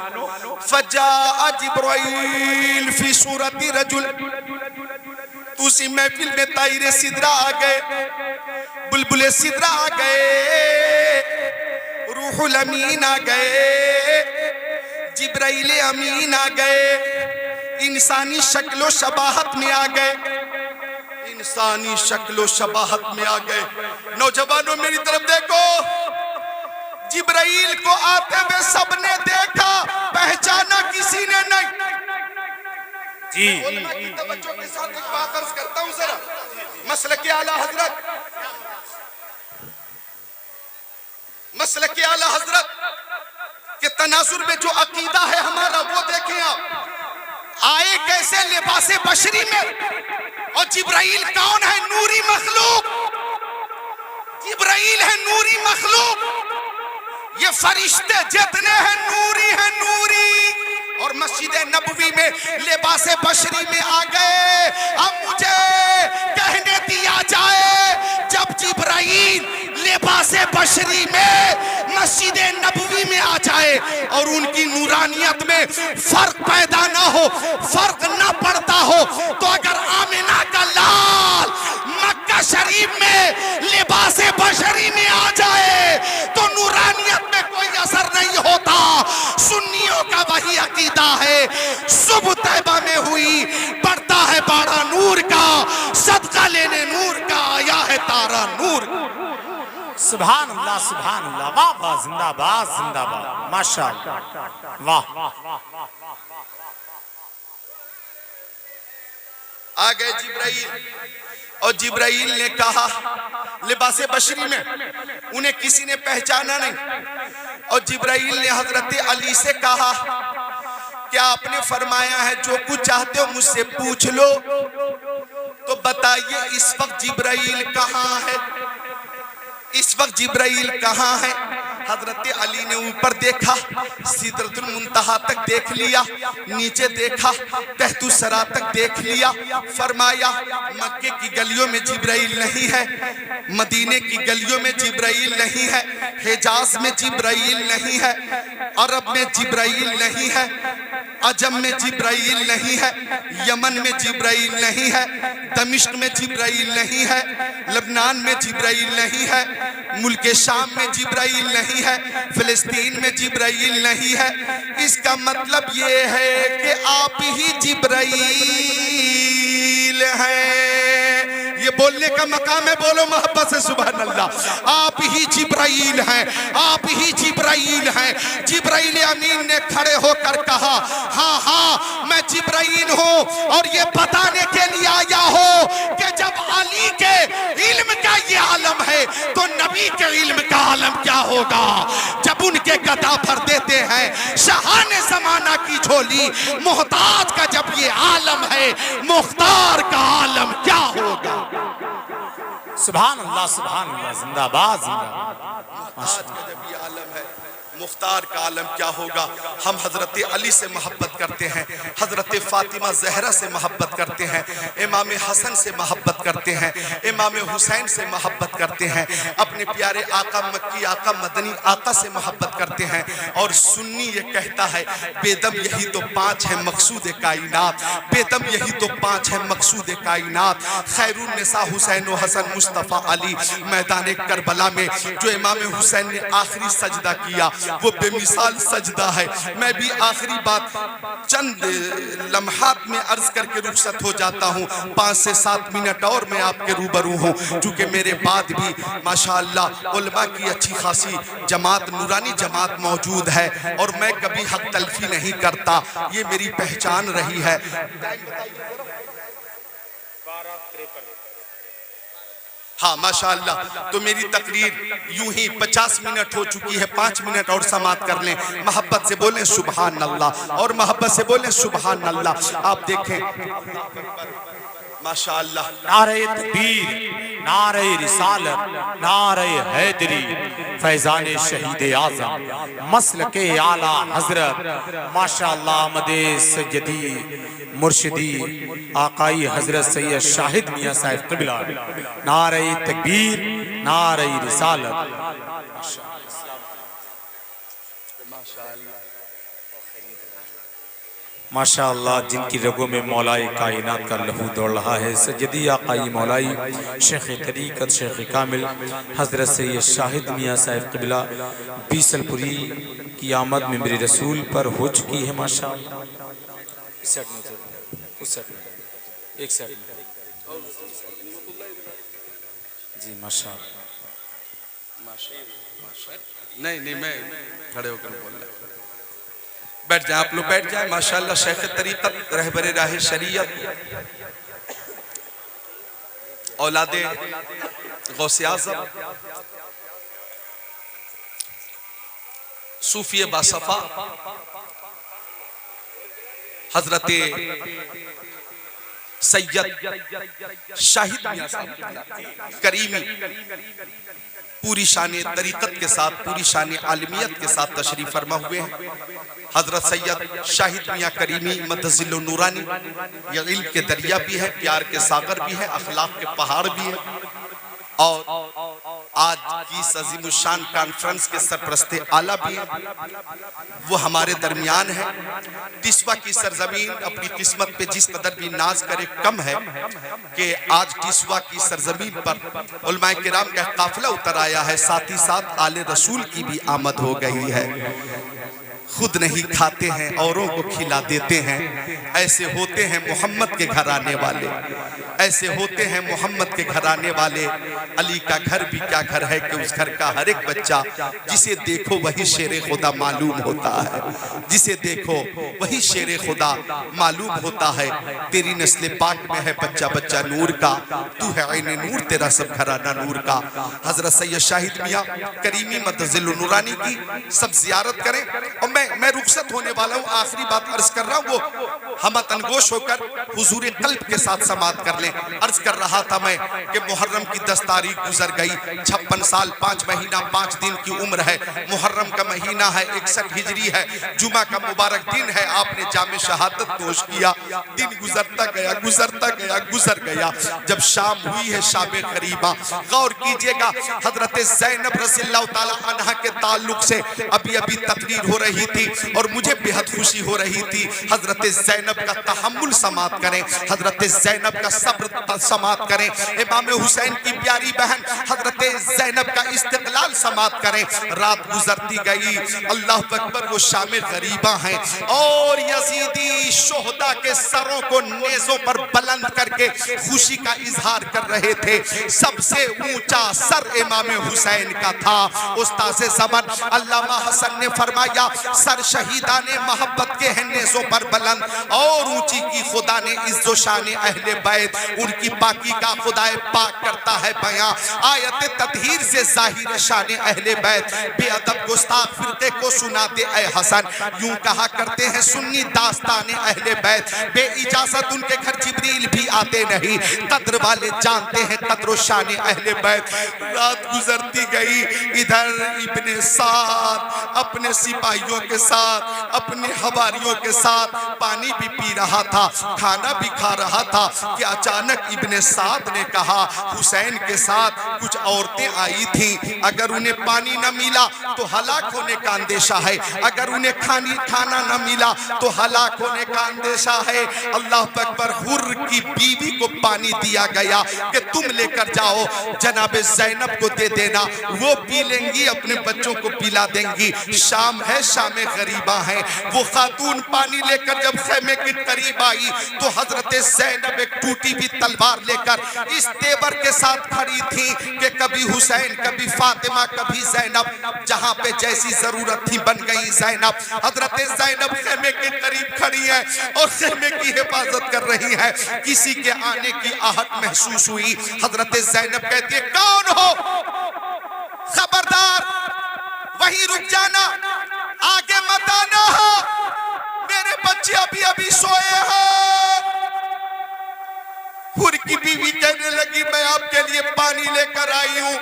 [SPEAKER 1] فجاء جبرائیل فی صورت رجل، تو اسی محفل میں طائر سدرہ آ گئے، بلبل سدرہ آ گئے، روح الامین آ گئے، جبرائیل امین آ گئے، انسانی شکل و شباہت میں آ گئے، انسانی شکل و شباہت میں آ گئے۔ نوجوانوں میری طرف دیکھو، جبرائیل کو آتے ہوئے سب نے دیکھا، پہچانا کسی نے نہیں۔
[SPEAKER 2] جی
[SPEAKER 1] علماء کی توجہ کے ساتھ ایک بات عرض کرتا ہوں ذرا، مسلک اعلیٰ حضرت، مسلک اعلیٰ حضرت کے تناظر میں جو عقیدہ ہے ہمارا، وہ دیکھیں آپ، آئے کیسے لباس بشری میں، اور جبرائیل کون ہے؟ نوری مخلوق، جبرائیل ہے نوری مخلوق، یہ فرشتے جتنے ہیں نوری ہیں، نوری، اور مسجد نبوی میں لباس بشری میں آ گئے۔ اب مجھے کہنے دیا جائے، جب جبرائیل لباس بشری میں مسجد نبوی میں آ جائے اور ان کی نورانیت میں فرق پیدا نہ ہو، فرق نہ پڑتا ہو، تو اگر آمنہ کا لال مکہ شریف میں لباس بشری میں آ جائے تو نورانیت میں کوئی اثر نہیں ہوتا۔ سنیوں کا وہی عقیدہ ہے، صبح طیبہ میں ہوئی، پڑتا ہے باڑا نور کا، صدقہ لینے نور کا آیا ہے تارا نور۔
[SPEAKER 2] سبحان اللہ، سبحان اللہ، واہ واہ، زندہ باد، زندہ باد، ماشاءاللہ، واہ۔
[SPEAKER 1] آگئے جبرائیل، اور جبرائیل نے کہا لباس بشری میں، انہیں کسی نے پہچانا نہیں، اور جبرائیل نے حضرت علی سے کہا کہ آپ نے فرمایا ہے جو کچھ چاہتے ہو مجھ سے پوچھ لو، تو بتائیے اس وقت جبرائیل کہاں ہے؟ اس وقت جبرائیل کہاں ہے؟ حضرت علی نے اوپر دیکھا، سدرۃ المنتہا تک دیکھ لیا، نیچے دیکھا، تحت الثری تک دیکھ لیا، فرمایا مکے کی گلیوں میں جبرائیل نہیں ہے، مدینے کی گلیوں میں جبرائیل نہیں ہے، حجاز میں جبرائیل نہیں ہے، عرب میں جبرائیل نہیں ہے، عجم میں جبرائیل نہیں ہے، یمن میں جبرائیل نہیں ہے، دمشق میں جبرائیل نہیں ہے، لبنان میں جبرائیل نہیں ہے، ملک شام میں جبرائیل نہیں ہے، فلسطین میں جبرائیل نہیں ہے۔ اس کا مطلب یہ ہے کہ آپ ہی جبرائیل ہیں۔ یہ بولنے کا مقام ہے، بولو محبت سے سبحان اللہ۔ آپ ہی جبرائیل ہیں، آپ ہی جبرائیل ہیں۔ جبرائیل امین نے کھڑے ہو کر کہا، ہاں ہاں میں جبرائیل ہوں، اور یہ بتانے کے لیے آیا ہوں کہ جب علی کے علم کا یہ عالم ہے تو نبی نبی کے علم کا عالم کیا ہوگا جب ان کے گدا بھر دیتے ہیں شاہان زمانہ کی جھولی. محتاج کا جب یہ عالم ہے مختار کا عالم کیا ہوگا.
[SPEAKER 2] سبحان اللہ زندہ باد زندہ باد.
[SPEAKER 1] محتاج کا جب یہ عالم ہے مختار کا عالم کیا ہوگا. ہم حضرت علی سے محبت کرتے ہیں, حضرت فاطمہ زہرا سے محبت کرتے ہیں, امام حسن سے محبت کرتے ہیں, امام حسین سے محبت کرتے ہیں, اپنے پیارے آقا مکی آقا مدنی آقا سے محبت کرتے ہیں. اور سنی یہ کہتا ہے بے دم یہی تو پانچ ہے مقصود کائنات, بے دم یہی تو پانچ ہے مقصود کائنات. خیر النساء حسین و حسن مصطفیٰ علی. میدان کربلا میں جو امام حسین نے آخری سجدہ کیا وہ بے مثال سجدہ ہے. میں بھی آخری بات چند لمحات میں عرض کر کے رخصت ہو جاتا ہوں. 5 سے 7 منٹ اور میں آپ کے روبرو ہوں, چونکہ میرے بعد بھی ماشاءاللہ علماء کی اچھی خاصی جماعت نورانی جماعت موجود ہے, اور میں کبھی حق تلفی نہیں کرتا, یہ میری پہچان رہی ہے. ہاں ماشاءاللہ. تو میری تقریر یوں ہی 50 منٹ ہو چکی ہے, 5 منٹ اور سماعت کر لیں. محبت سے بولیں سبحان اللہ, اور محبت سے بولیں سبحان اللہ. آپ دیکھیں ماشاءاللہ.
[SPEAKER 2] نعرہ تکبیر, نعرہ رسالت, نعرہ حیدری, فیضان شہید اعظم, مسلک اعلیٰ حضرت ماشاءاللہ آمد سیدی مرشدی آقائی حضرت سید شاہد میاں صاحب قبلہ. نعرہ تکبیر, نعرہ رسالت. ماشاءاللہ جن کی رگوں میں مولائی کائنات کا لہو دوڑ رہا ہے, سیدی آقائی مولائی شیخ طریقت شیخ کامل حضرت سید شاہد میاں صاحب قبلہ بیسل پوری کی آمد میں میرے رسول پر ہو چکی ہے. ماشاءاللہ ایک سیٹ جی ماشاءاللہ.
[SPEAKER 1] نہیں میں کھڑے ہو کر بول رہا ہوں. بیٹھ جائیں آپ لوگ, بیٹھ جائیں. ماشاءاللہ شیخ طریقت رہبر راہ شریعت اولاد غوث اعظم صوفی باصفا حضرت سید شاہد میاں صاحب کریمی پوری شان طریقت کے ساتھ, پوری شان عالمیت کے ساتھ تشریف فرما ہوئے ہیں. حضرت سید شاہد میاں کریمی مدظل و نورانی یہ علم کے دریا بھی ہے, پیار کے ساغر بھی ہے, اخلاق کے پہاڑ بھی ہے, اور آج کی عظیم الشان کانفرنس کے سرپرست اعلیٰ بھی ہیں. وہ ہمارے درمیان ہے. ٹسوا کی سرزمین اپنی قسمت پہ جس قدر بھی ناز کرے کم ہے کہ آج ٹسوا کی سرزمین پر علماء کرام کا قافلہ اتر آیا ہے, ساتھ ہی ساتھ آل رسول کی بھی آمد ہو گئی ہے. خود نہیں کھاتے ہیں اوروں کو کھلا دیتے ہیں, ایسے ہوتے ہیں محمد کے گھر آنے والے, ایسے ہوتے ہیں محمد کے گھر آنے والے. علی کا گھر بھی کیا گھر ہے کہ اس گھر کا ہر ایک بچہ جسے دیکھو وہی شیر خدا معلوم ہوتا ہے, جسے دیکھو وہی شیر خدا معلوم ہوتا ہے. تیری نسل پاک میں ہے بچہ بچہ نور کا, تو ہے عین نور, تیرا سب گھرانہ نور کا. حضرت سید شاہد میاں کریمی مدظل نورانی کی سب زیارت کریں. اور میں رخصت ہونے والا ہوں, آخری بات عرض کر رہا ہوں, وہ ہمت انگوش ہو کر حضور قلب کے ساتھ سماعت کر لیں. عرض کر رہا تھا میں کہ محرم کی 10 تاریخ گزر گئی, 56 سال 5 مہینہ 5 دن کی عمر ہے. محرم کا مہینہ ہے, 61 ہجری ہے, جمعہ کا مبارک دن ہے. آپ نے جام شہادت نوش کیا, دن گزرتا گیا گزرتا گیا گزر گیا. جب شام ہوئی ہے شام غریبہ, غور کیجئے گا حضرت زینب رضی اللہ تعالی عنہ کے تعلق سے ابھی تقریر ہو رہی تھی اور مجھے بہت خوشی ہو رہی تھی. حضرت زینب کا تحمل سماعت کریں, حضرت زینب کا صبر سماعت کریں, امام حسین کی پیاری بہن حضرت زینب کا استقلال سماعت کریں. رات گزرتی گئی, اللہ اکبر, وہ شام غریبہ ہیں اور یزیدی شہداء کے سروں کو نیزوں پر بلند کر کے خوشی کا اظہار کر رہے تھے. سب سے اونچا سر امام حسین کا تھا. استاذ زمن علامہ حسن نے فرمایا سر شہیدان محبت کے ہیں نیزوں پر بلند, اور اونچی کی خدا نے عز و شان اہل بیت. ان کی پاکی کا خدائے پاک کرتا ہے بیاں۔ آیت تطہیر سے ظاہر شان اہل بیت، بے ادب گستاخ فرقے کو سناتے اے حسن، یوں کہا کرتے ہیں سنی داستان اہل بیت، بے اجازت ان کے گھر جبریل بھی آتے نہیں، قدر والے جانتے ہیں قدر و شان اہل بیت۔ رات گزرتی گئی، ادھر ابن سعد اپنے سپاہیوں کے ساتھ، اپنے حواریوں کے ساتھ پانی بھی پی رہا تھا، کھانا بھی کھا رہا تھا کہ اچانک ابن سعد نے کہا حسین کے ساتھ کچھ عورتیں آئی تھیں، اگر انہیں پانی نہ ملا تو ہلاک ہونے کا اندیشہ ہے، اگر انہیں کھانا نہ ملا تو ہلاک ہونے کا اندیشہ ہے۔ اللہ اکبر، حر کی بیوی کو پانی دیا گیا کہ تم لے کر جاؤ، جناب زینب کو دے دینا، وہ پی لیں گی، اپنے بچوں کو پلا دیں گی۔ شام ہے، شام غریبہ ہیں، وہ خاتون پانی لے کر جب خیمے کے قریب آئی تو حضرت زینب ایک ٹوٹی بھی تلوار لے کر اس تیور کے ساتھ کھڑی تھی کہ کبھی حسین، کبھی فاطمہ، کبھی زینب، جہاں پہ جیسی ضرورت تھی بن گئی زینب۔ حضرت زینب خیمے کے قریب کھڑی ہے اور خیمے کی حفاظت کر رہی ہے، کسی کے آنے کی آہٹ محسوس ہوئی، حضرت زینب کہتی ہے کون ہو؟ خبردار وہیں رک جانا، آگے مت آنا، میرے بچے ابھی ابھی سوئے ہیں۔ حر کی بیوی کہنے لگی میں آپ کے لیے پانی لے کر آئی ہوں،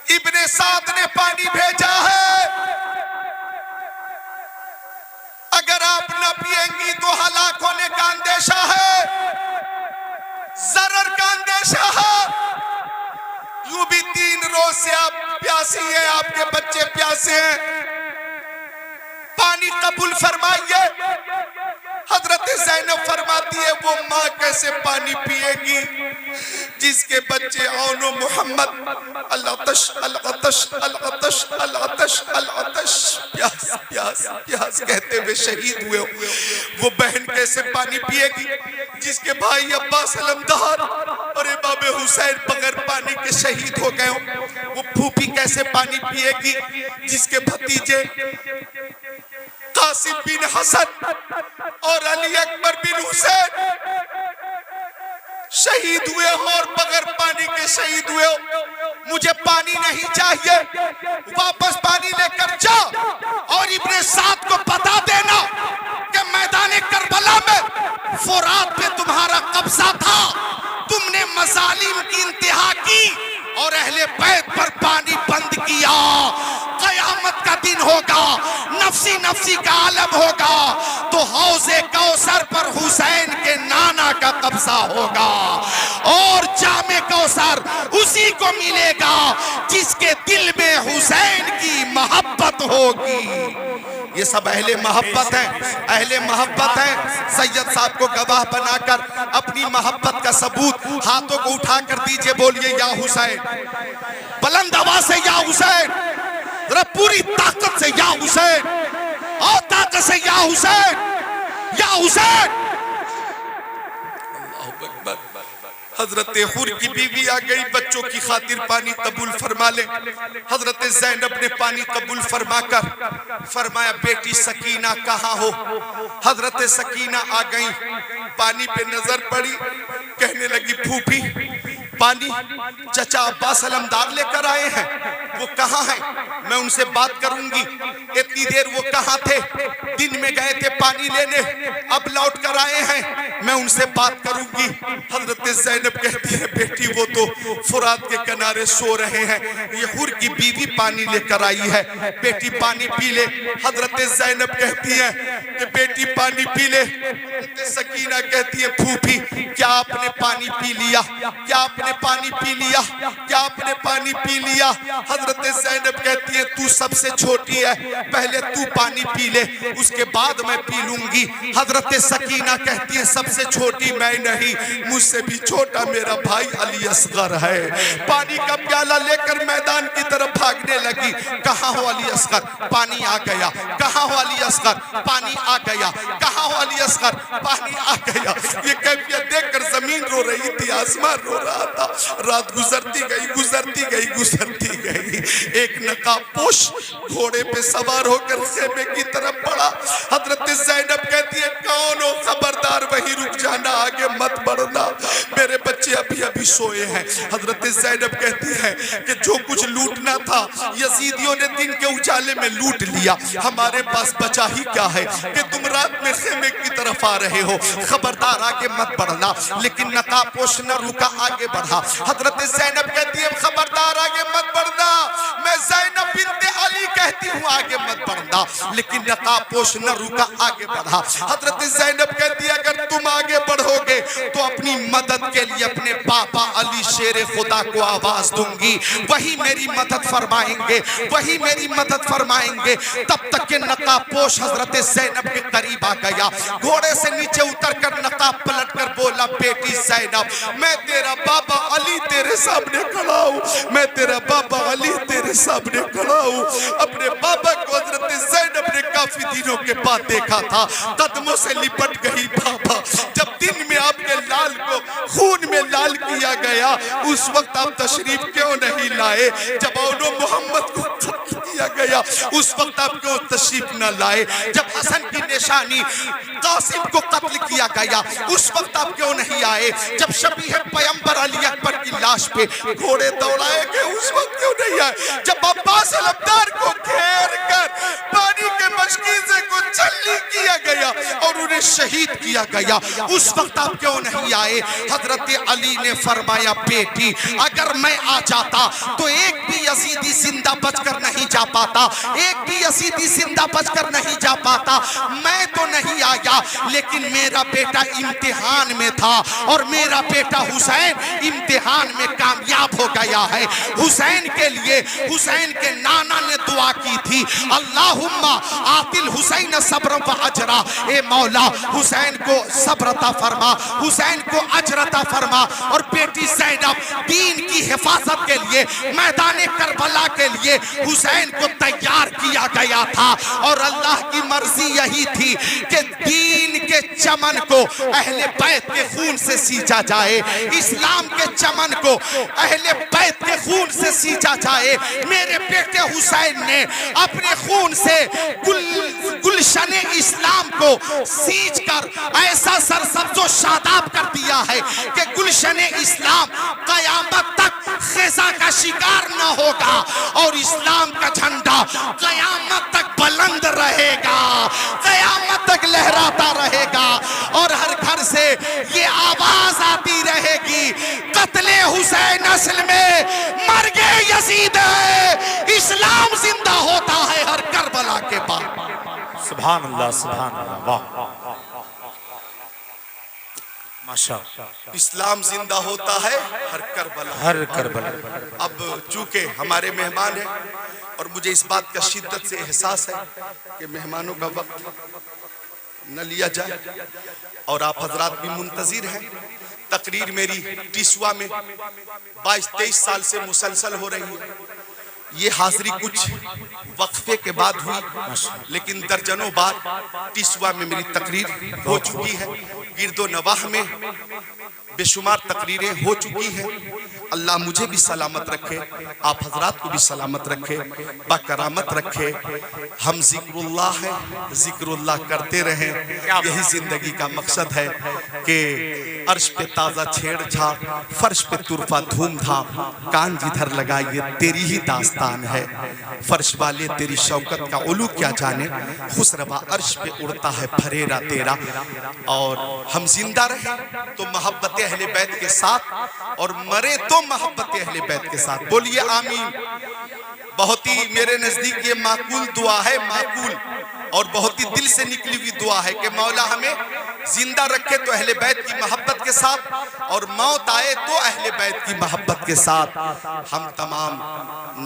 [SPEAKER 1] ابن سعد نے پانی بھیجا ہے، اگر آپ نہ پیئیں گی تو ہلاک ہونے کا اندیشہ ہے، ضرر کا اندیشہ ہے۔ یوں بھی 3 روز سے آپ پیاسی ہیں، آپ کے بچے پیاسے ہیں، پانی قبول فرمائیے۔ حضرت زینب فرماتی ہے وہ ماں کیسے پانی پیے گی جس کے بچے اون و محمد العطش العطش العطش العطش العطش پیاس پیاس پیاس کہتے ہوئے شہید ہوئے ہو؟ وہ بہن کیسے پانی پیے گی جس کے بھائی عباس علمدار اور امام حسین بغیر پانی کے شہید ہو گئے ہوں؟ وہ پھوپھی کیسے پانی پیے گی جس کے بھتیجے قاسم بن حسن اور علی اکبر بن حسین شہید ہوئے ہو اور بغیر پانی کے شہید ہوئے ہو؟ مجھے پانی نہیں چاہیے، واپس پانی لے کر جا اور ابن سعد کو بتا دینا کہ میدان کربلا میں فرات پہ تمہارا قبضہ تھا، تم نے مظالم کی انتہا کی اور اہل بیت پر پانی بند کیا، قیامت کا دن ہوگا، نفسی نفسی کا عالم ہوگا تو حوض کوثر پر حسین کے نانا کا قبضہ ہوگا اور جام کوثر اسی کو ملے گا جس کے دل میں حسین کی محبت ہوگی۔ یہ سب اہل محبت ہیں، اہل محبت ہیں۔ سید صاحب کو گواہ بنا کر اپنی محبت کا ثبوت ہاتھوں کو اٹھا کر دیجئے، بولیے یا حسین، بلند آواز سے یا حسین، ذرا پوری طاقت سے یا حسین، اور طاقت سے یا حسین، یا حسین۔ اللہ اکبر۔ حضرت حر کی بیوی آ گئی، بچوں کی خاطر پانی قبول فرما لے۔ حضرت زینب نے پانی قبول فرما کر فرمایا بیٹی سکینہ کہاں ہو؟ حضرت سکینہ آ گئی، پانی پہ نظر پڑی، کہنے لگی پھوپھی پانی چچا عباس علمدار لے کر آئے ہیں، وہ کہاں ہیں؟ میں ان سے بات کروں گی۔ اتنی دیر وہ کہاں تھے؟ دن میں گئے تھے پانی لینے، اب لوٹ کر آئے ہیں، میں ان سے بات کروں گی۔ حضرت زینب کہتی ہے بیٹی وہ تو فرات کے کنارے سو رہے ہیں، یہ حر کی بیوی پانی لے کر آئی ہے، بیٹی پانی پی لے۔ حضرت زینب کہتی ہے کہ بیٹی پانی پی لے۔ حضرت سکینہ کہتی ہے پھوپھی کیا آپ نے پانی پی لیا؟ کیا آپ نے پانی پی لیا؟ کیا آپ نے پانی پی لیا؟ حضرت زینب کہتی ہے تو سب سے چھوٹی ہے، پہلے تو پانی پی لے، اس کے بعد میں پی لوں گی۔ حضرت سکینہ کہتی ہے سب سے چھوٹی میں نہیں، مجھ سے بھی چھوٹا میرا بھائی علی اصغر ہے۔ پانی کا پیالہ لے کر میدان کی طرف بھاگنے لگی، کہاں ہو علی اصغر؟ پانی آ گیا۔ کہاں ہو علی اصغر؟ پانی آ گیا۔ کہاں ہو علی اصغر؟ پانی آ گیا۔ یہ کیفیت دیکھ کر زمین رو رہی تھی، آسمان رو رہا تھا. رات گزرتی گئی. ایک نقاب پوش گھوڑے پہ سوار ہو کر خیمے کی طرف بڑھا. حضرت زینب کہتی ہے کون ہو؟ خبردار وہیں رک جانا، آگے مت بڑھنا، میرے بچے ابھی سوئے ہیں. حضرت زینب کہتی ہے کہ جو کچھ لوٹنا تھا یزیدیوں نے دن کے اجالے میں لوٹ لیا، ہمارے پاس بچا ہی کیا ہے کہ تم رات میں خیمے کی طرف آ رہے ہو. خبردار آگے مت بڑھنا. لیکن نقاب پوش نہ رکا، آگے بڑھا. حضرت زینب کہتی ہے خبردار آگے مت بڑھنا. میں زینب بنت علی کہتی ہوں آگے مت بڑھنا. لیکن نقاب پوش نہ رکا، آگے بڑھا. حضرت زینب کہتی ہے اگر تم آگے بڑھو گے تو اپنی مدد کے لیے اپنے پاپا علی شیر خدا کو آواز دوں گی، وہی میری مدد فرمائیں گے. تب تک کہ نقاب پوش حضرت زینب کے قریب آ گیا. گھوڑے سے نیچے اتر کر نقاب پلٹ کر بولا بیٹی زینب، میں تیرا بابا علی تیرے سامنے کھڑا ہوں، میں تیرا بابا علی تیرے سامنے کھڑا ہوں. اپنے بابا کو حضرت زینب نے کافی دنوں کے بعد دیکھا تھا. قدموں سے لپٹ گئی. بابا جب دن میں آپ کے لال کو خون میں لال کیا گیا اس وقت آپ تشریف کیوں نہیں لائے؟ جب اولو محمد کو قتل کیا گیا اس وقت آپ کیوں تشریف نہ لائے؟ جب حسن کی نشانی قاسم کو قتل کیا گیا اس وقت آپ کیوں نہیں آئے؟ جب شبیہ پیغمبر علی اکبر کی لاش پہ گھوڑے دوڑائے گئے اس وقت کیوں نہیں آئے؟ جب عباس علمدار کو گھیر کر پانی کے مشکیزے کو چلی کیا گیا اور انہیں شہید کیا گیا اس وقت آپ کیوں نہیں آئے؟ حضرت علی نے فرمایا بیٹی اگر میں آ جاتا تو ایک بھی یزیدی زندہ بچ کر نہیں جا پاتا، ایک بھی یزیدی زندہ بچ کر نہیں جا پاتا. میں تو نہیں آیا لیکن میرا بیٹا امتحان میں تھا اور میرا بیٹا حسین امتحان میں کامیاب ہو گیا ہے. حسین کے لیے حسین کے نانا نے دعا کی تھی اللہم آت الحسین صبر و اجرا، اے مولا حسین کو صبر عطا فرما، حسین کو اجر عطا فرما. اور بیٹی زینب دین کی حفاظت کے لیے میدان کربلا کے لیے حسین کو تیار کیا گیا تھا اور اللہ کی مرضی یہی تھی کہ دین کے چمن کو اہل بیت کے خون سے سینچا جائے، اسلام کے چمن کو اہل بیت کے خون سے سینچا جائے. میرے بیٹے حسین نے اپنے خون سے گلشن اسلام کو سینچ کر ایسا سرسبز و شاداب کر دیا ہے کہ گلشن اسلام قیامت تک خزاں کا شکار نہ ہوگا اور اسلام کا جھنڈا قیامت تک بلند رہے گا، قیامت تک لہراتا رہے گا اور ہر گھر سے یہ آواز آتی رہے گی قتل حسین اصل میں مرگ یزید ہے، اسلام زندہ ہوتا ہے ہر کربلا کے بعد.
[SPEAKER 2] سبحان اللہ سبحان اللہ. واہ ماشاءاللہ.
[SPEAKER 1] اسلام زندہ ہوتا ہے ہر کربلا. اب چونکہ ہمارے مہمان ہیں اور مجھے اس بات کا شدت سے احساس ہے کہ مہمانوں کا وقت نہ لیا جائے اور آپ حضرات بھی منتظر ہیں. تقریر میری ٹیسوا میں 22-23 سال سے مسلسل ہو رہی ہے. یہ حاضری کچھ وقفے کے بعد ہوئی لیکن درجنوں بار ٹیسوا میں میری تقریر ہو چکی ہے. گرد و نواح میں بے شمار تقریریں ہو چکی ہیں. اللہ مجھے بھی سلامت رکھے، آپ حضرات کو بھی سلامت رکھے، باکرامت رکھے. ہم ذکر اللہ ہے، ذکر اللہ کرتے رہیں. یہی زندگی کا مقصد ہے کہ عرش پہ تازہ چھیڑ چھاڑ، فرش پہ طرفہ دھوم دھام، کان جدھر لگائیے تیری ہی داستان ہے. فرش والے تیری شوکت کا علو کیا جانے، خسروا عرش پہ اڑتا ہے پھریرا تیرا. اور ہم زندہ رہیں تو محبت اہل بیت کے ساتھ اور مرے تو محبت اہل بیت کے ساتھ. بولیے آمین. بہت ہی میرے نزدیک یہ معقول دعا ہے، معقول اور بہت ہی دل سے نکلی ہوئی دعا ہے کہ مولا ہمیں زندہ رکھے تو اہل بیت کی محبت کے ساتھ اور موت آئے تو اہل بیت کی محبت کے ساتھ. ہم تمام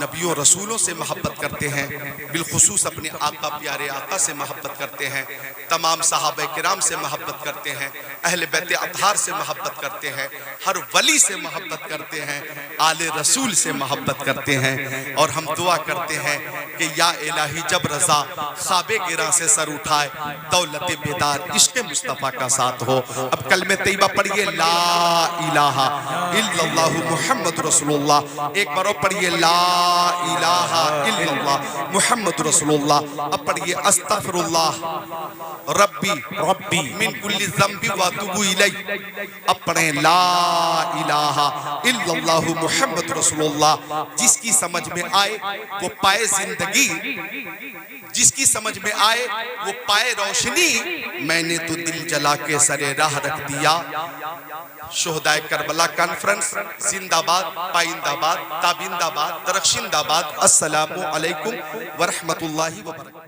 [SPEAKER 1] نبیوں رسولوں سے محبت کرتے ہیں، بالخصوص اپنے آقا پیارے آقا سے محبت کرتے ہیں، تمام صحابہ کرام سے محبت کرتے ہیں، اہل بیت اطہار سے محبت کرتے ہیں، ہر ولی سے محبت کرتے ہیں، آل رسول سے محبت کرتے ہیں. اور ہم دعا کرتے ہیں کہ یا الہی جب رضا خواب گراں سے سر اٹھائے، دولت بیدار عشق مصطفیٰ کا ساتھ ہو. اب کلمہ طیبہ پڑھیے لا الہ الا اللہ محمد رسول اللہ. ایک بار اور پڑھیے لا الہ الا اللہ محمد رسول اللہ. اب پڑھیے استغفر اللہ ربی من کل ذنب واتوب الیہ. اب پڑھیں لا الہ الا اللہ محمد رسول اللہ. جس کی سمجھ میں آئے وہ پائے زندگی, جس کی سمجھ میں آئے وہ پائے روشنی. میں نے تو دل جلا کے سرے راہ رکھ دیا. شہدائے کربلا کانفرنس زندہ باد, پائندہ باد, تابندہ باد, درخشندہ باد. السلام علیکم ورحمت اللہ وبرکاتہ.